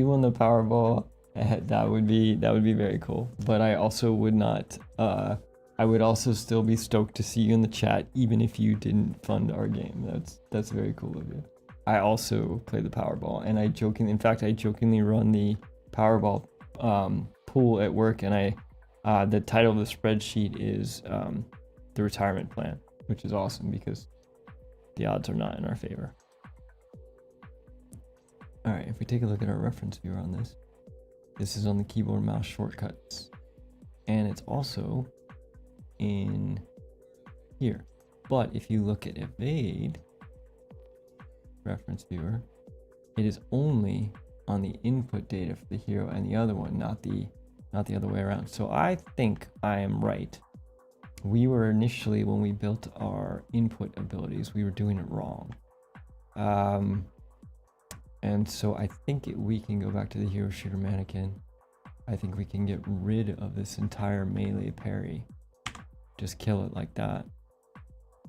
won the Powerball, that would be very cool. But I also would not. I would also still be stoked to see you in the chat, even if you didn't fund our game. That's very cool of you. I also play the Powerball, and I jokingly run the Powerball pool at work, and the title of the spreadsheet is the retirement plan, which is awesome because the odds are not in our favor. All right, if we take a look at our reference viewer on this, this is on the keyboard mouse shortcuts, and it's also in here. But if you look at evade reference viewer, it is only on the input data for the hero and the other one, not the other way around. So I think I am right. We were initially, when we built our input abilities, we were doing it wrong. And so I think we can go back to the hero shooter mannequin. I think we can get rid of this entire melee parry. Just kill it like that.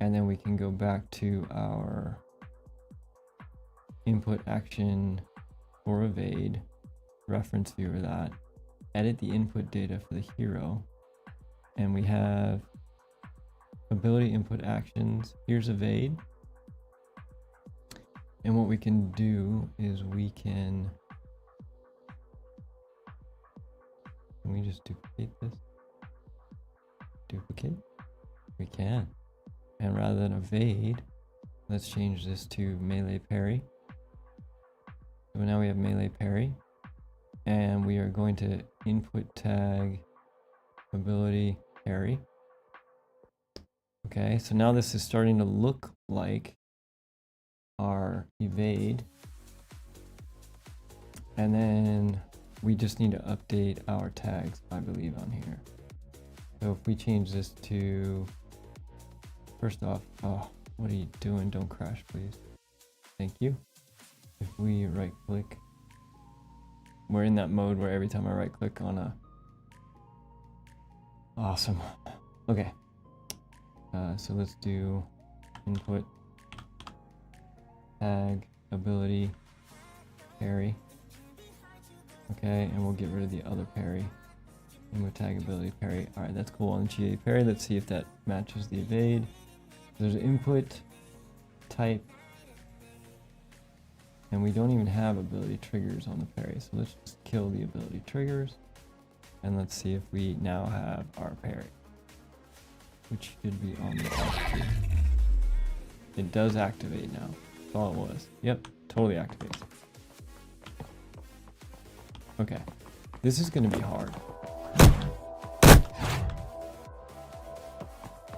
And then we can go back to our input action or evade, reference viewer that, edit the input data for the hero. And we have ability input actions. Here's evade. And what we can do is we can we just duplicate this? Duplicate? We can. And rather than evade, let's change this to melee parry. So now we have melee parry. And we are going to input tag ability parry. Okay, so now this is starting to look like our evade. And then we just need to update our tags, I believe, on here. So if we change this to, first off, oh, what are you doing? Don't crash, please. Thank you. If we right click, we're in that mode where every time I right click on a, awesome. Okay. So let's do input tag ability parry. Okay, and we'll get rid of the other parry. Input tag ability parry. All right, that's cool on the GA parry. Let's see if that matches the evade. There's input type, and we don't even have ability triggers on the parry. So let's just kill the ability triggers, and let's see if we now have our parry, which should be on the F2. It does activate now. That's all it was. Yep, totally activates. Okay, this is going to be hard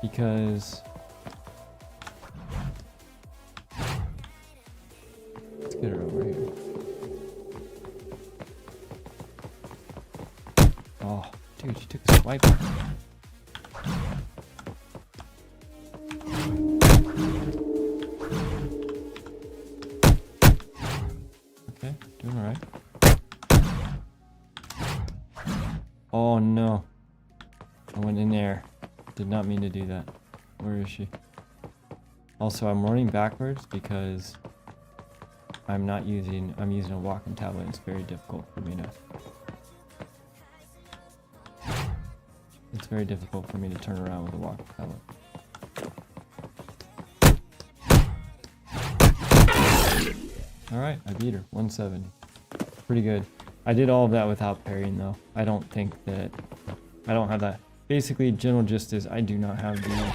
because let's get her over here. Oh, dude, she took a swipe. Okay, doing all right. Oh no, I went in there. Did not mean to do that. Where is she? Also, I'm running backwards because I'm using a walking tablet. It's very difficult for me to, turn around with a walking tablet. All right, I beat her, 170. Pretty good. I did all of that without parrying though. I don't have that. Basically, general gist is I do not have the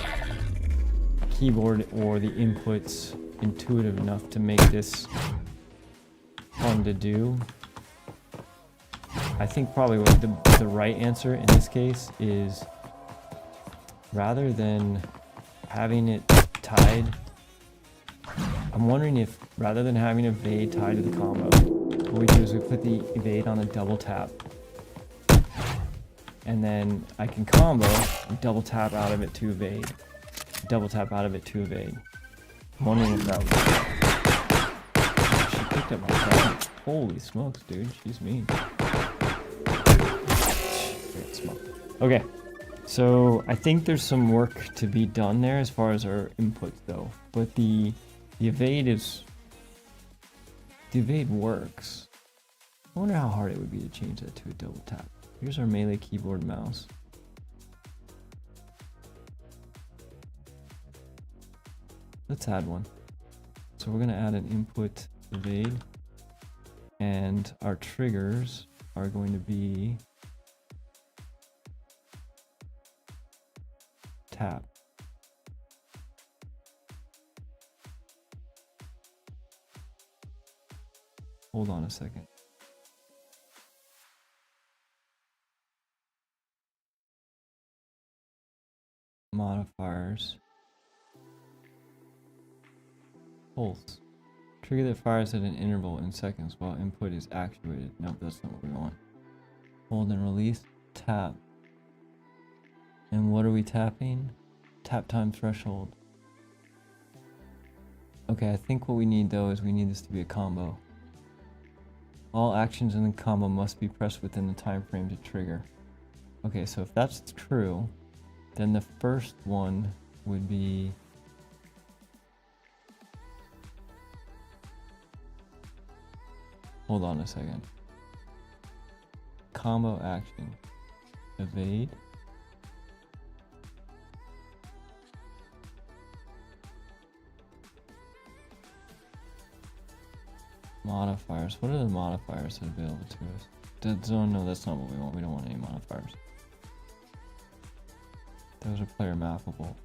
keyboard or the inputs intuitive enough to make this fun to do. I think probably what the right answer in this case is, rather than having it tied, I'm wondering if rather than having evade tied to the combo, what we do is we put the evade on a double tap, and then I can combo and double tap out of it to evade, double tap out of it to evade. I'm wondering if that was... She picked up my phone. Holy smokes, dude, she's mean. Great smoke. Okay, so I think there's some work to be done there as far as our inputs though, but the evade works. I wonder how hard it would be to change that to a double tap. Here's our melee keyboard mouse. Let's add one. So we're gonna add an input evade, and our triggers are going to be tap. Hold on a second. Modifiers. Pulse. Trigger that fires at an interval in seconds while input is actuated. Nope, that's not what we want. Hold and release. Tap. And what are we tapping? Tap time threshold. Okay, I think what we need though is we need this to be a combo. All actions in the combo must be pressed within the time frame to trigger. Okay, so if that's true, then the first one would be hold on a second. Combo action. Evade. Modifiers. What are the modifiers that are available to us? Dead zone? No, that's not what we want. We don't want any modifiers. Those are player mappable.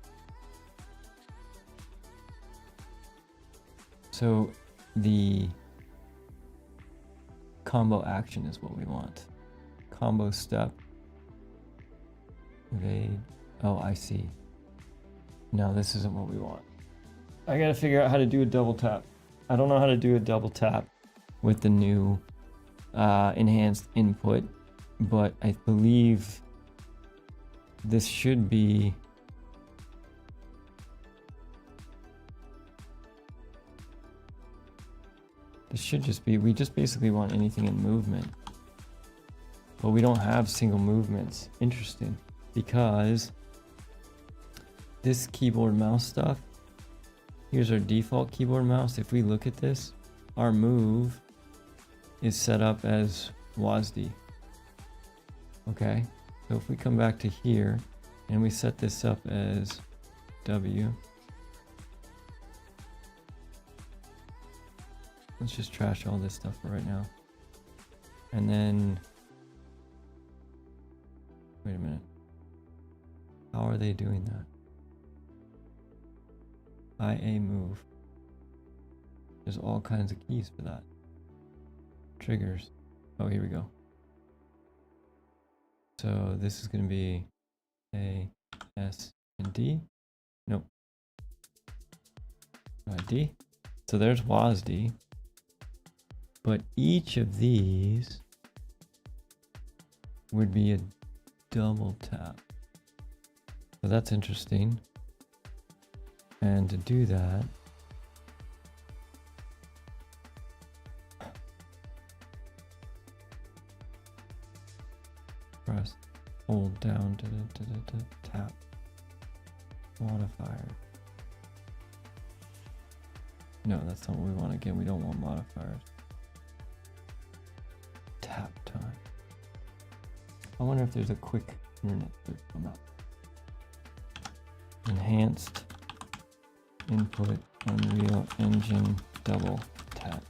So the combo action is what we want. Combo step. Evade. Oh, I see. No, this isn't what we want. I gotta figure out how to do a double tap. I don't know how to do a double tap with the new enhanced input, but I believe this should be we just basically want anything in movement, but we don't have single movements. Interesting, because this keyboard mouse stuff, here's our default keyboard mouse. If we look at this, our move is set up as WASD. Okay, so if we come back to here and we set this up as W, let's just trash all this stuff for right now. And then, wait a minute. How are they doing that? IA move. There's all kinds of keys for that. Triggers. Oh, here we go. So this is going to be A, S, and D. Nope. D. So there's WASD. But each of these would be a double tap. So that's interesting. And to do that, press, hold down to tap, modifier. No, that's not what we want. Again, we don't want modifiers. Tap time. I wonder if there's a quick internet search on that. Enhanced input Unreal Engine double tap.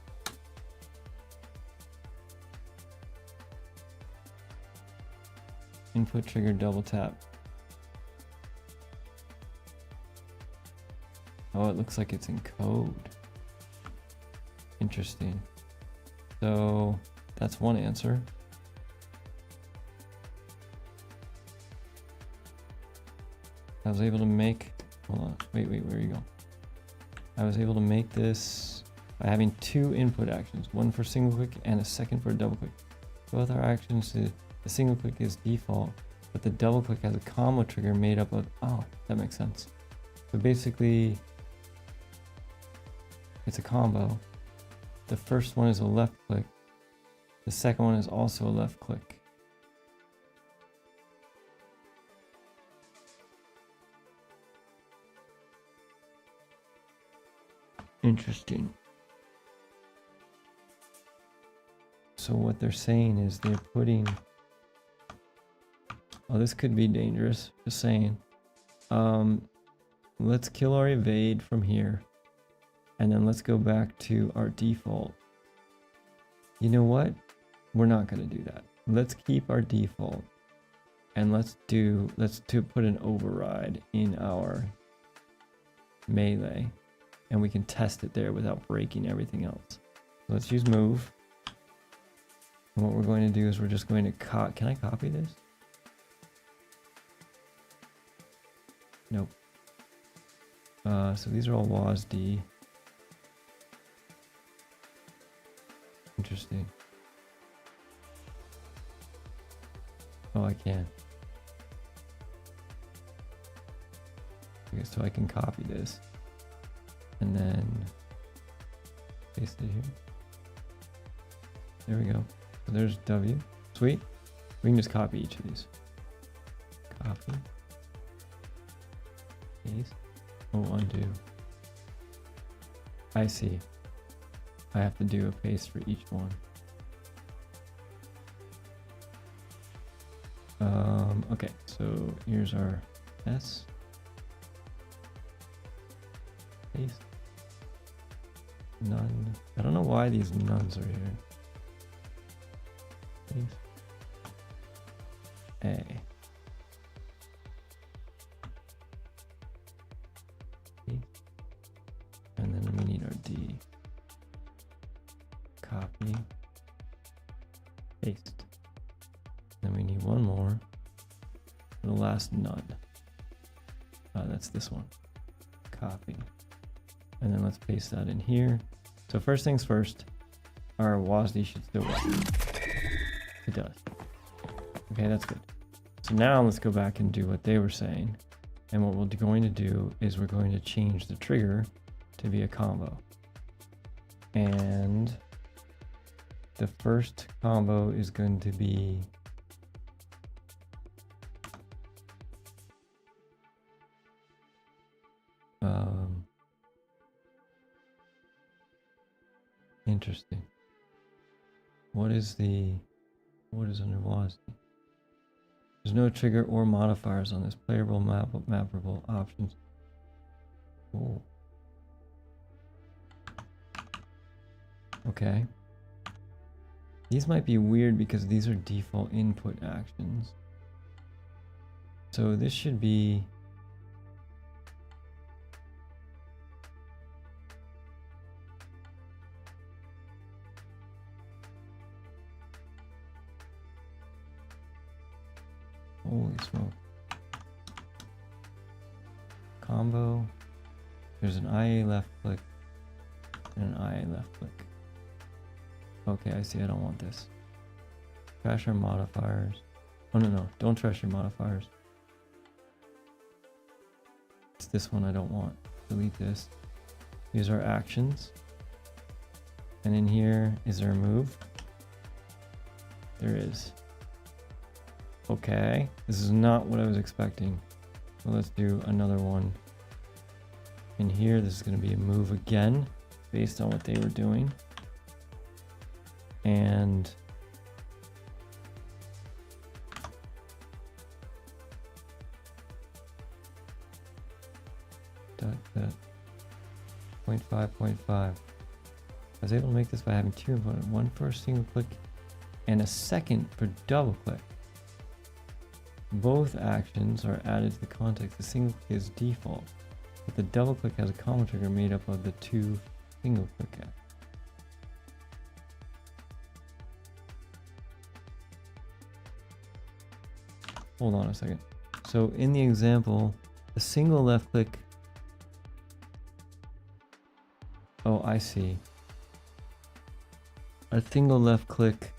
Input trigger double tap. Oh, it looks like it's in code. Interesting. So that's one answer. I was able to make, hold on, wait, where you go? I was able to make this by having two input actions, one for single click and a second for a double click. Both our actions, the single click is default, but the double click has a combo trigger made up of, oh, that makes sense. So basically, it's a combo. The first one is a left click. The second one is also a left click. Interesting. So what they're saying is they're putting, oh, this could be dangerous, just saying. Let's kill our evade from here. And then let's go back to our default. You know what? We're not going to do that. Let's keep our default. And let's put an override in our melee. And we can test it there without breaking everything else. Let's use move. And what we're going to do is we're just going to can I copy this? Nope. So these are all WASD. Interesting. Oh, I can. Okay, so I can copy this and then paste it here. There we go. So there's W. Sweet. We can just copy each of these. Copy. Paste. Oh, undo. I see. I have to do a paste for each one. Okay, so here's our S. Paste. None. I don't know why these nuns are here. Paste. A. Paste. And then we need our D. Copy. Paste. Then we need one more. The last none. That's this one. Copy. And then let's paste that in here. So first things first, our WASD should still work. It does. Okay, that's good. So now let's go back and do what they were saying. And what we're going to do is we're going to change the trigger to be a combo. And the first combo is going to be interesting. What is under WASD? There's no trigger or modifiers on this playable mappable options. Oh. Okay. These might be weird because these are default input actions. So this should be holy smoke. Combo. There's an IA left click and an IA left click. Okay, I see. I don't want this. Trash our modifiers. Oh, no. Don't trash your modifiers. It's this one I don't want. Delete this. These are actions. And in here, is there a move? There is. Okay, this is not what I was expecting. So let's do another one. In here, this is going to be a move again, based on what they were doing. And that 0.5. I was able to make this by having two input, one for a single click and a second for double click. Both actions are added to the context. The single click is default, but the double click has a combo trigger made up of the two single click actions. Hold on a second. So in the example, the single left click. Oh, I see. A single left click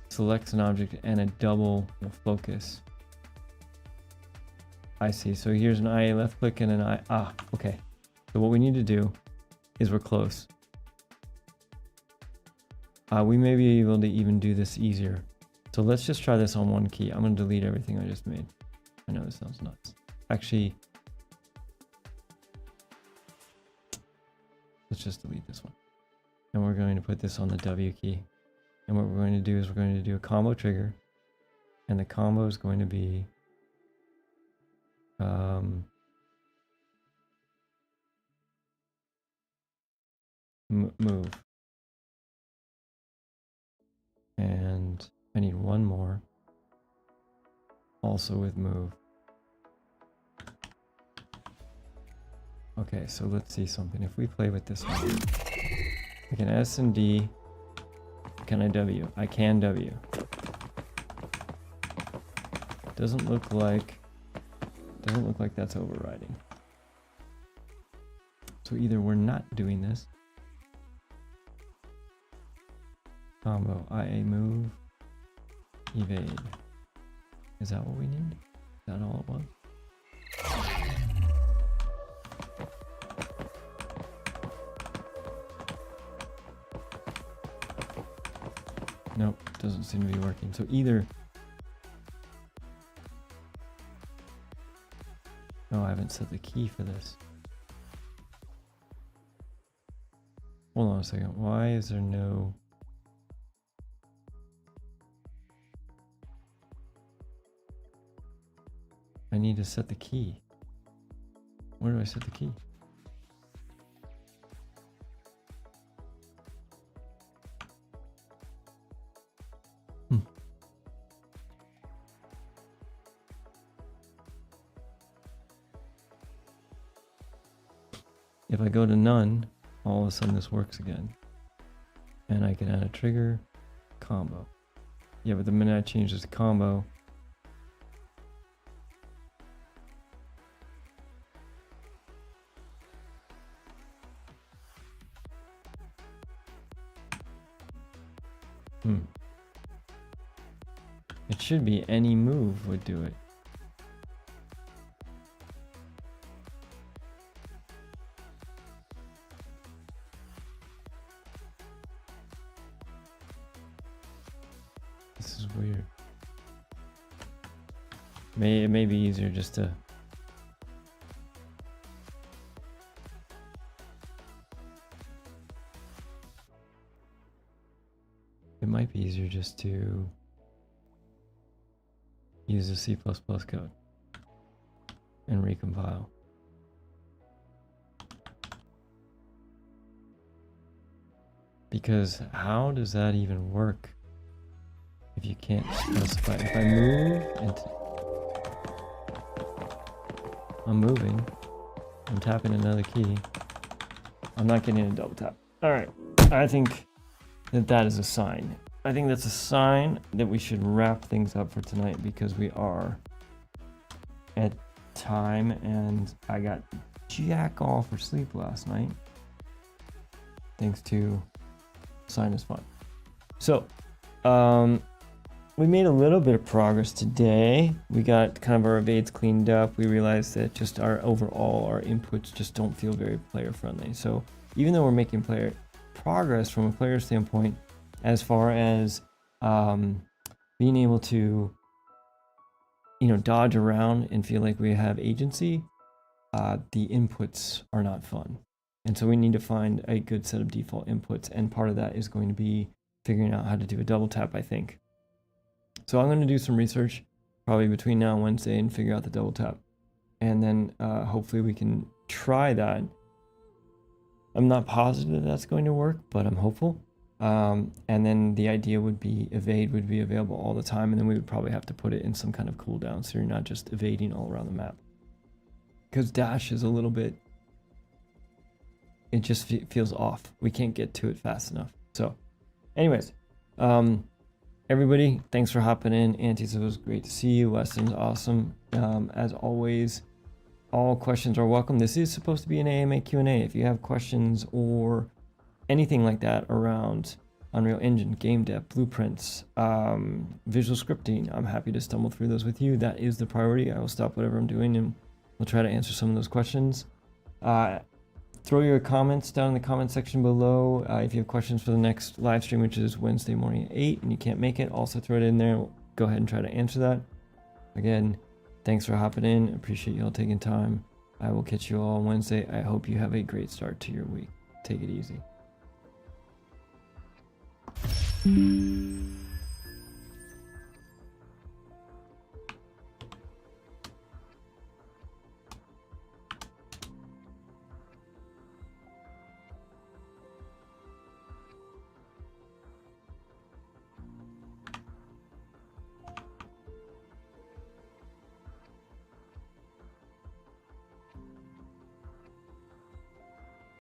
selects an object and a double will focus. I see. So here's an IA left click and an IA. Okay. So what we need to do is we're close. We may be able to even do this easier. So let's just try this on one key. I'm going to delete everything I just made. I know this sounds nuts. Actually, let's just delete this one. And we're going to put this on the W key. And what we're going to do is we're going to do a combo trigger. And the combo is going to be move. And I need one more. Also with move. Okay, so let's see something. If we play with this one, I can S and D. Can I W? I can W. Doesn't look like that's overriding. So either we're not doing this. Combo, IA move, evade. Is that what we need? Is that all it was? Nope, doesn't seem to be working. So either... No, I haven't set the key for this. Hold on a second. Why is there no... need to set the key. Where do I set the key? If I go to none, all of a sudden this works again. And I can add a trigger combo. Yeah, but the minute I change this to combo, it should be any move would do it. This is weird. It may be easier just to might be easier just to use the C++ code and recompile. Because how does that even work if you can't specify? If I move and I'm moving, I'm tapping another key, I'm not getting a double tap. All right, I think that is a sign. I think that's a sign that we should wrap things up for tonight because we are at time and I got jack all for sleep last night thanks to Sinus Fun. So we made a little bit of progress today. We got kind of our evades cleaned up. We realized that just our inputs just don't feel very player friendly. So even though we're making progress from a player standpoint, as far as being able to, dodge around and feel like we have agency, the inputs are not fun. And so we need to find a good set of default inputs. And part of that is going to be figuring out how to do a double tap, I think. So I'm going to do some research probably between now and Wednesday and figure out the double tap. And then hopefully we can try that. I'm not positive that's going to work, but I'm hopeful. And then the idea would be evade would be available all the time, and then we would probably have to put it in some kind of cooldown so you're not just evading all around the map. Because dash is a little bit, it just feels off. We can't get to it fast enough. So anyways, everybody, thanks for hopping in. Antis, it was great to see you. Weston's awesome. As always, all questions are welcome. This is supposed to be an AMA Q&A. If you have questions or anything like that around Unreal Engine, game dev, blueprints, visual scripting, I'm happy to stumble through those with you. That is the priority. I will stop whatever I'm doing and we'll try to answer some of those questions. Throw your comments down in the comment section below. If you have questions for the next live stream, which is Wednesday morning at 8 and you can't make it, also throw it in there. Go ahead and try to answer that. Again, thanks for hopping in. Appreciate you all taking time. I will catch you all on Wednesday. I hope you have a great start to your week. Take it easy.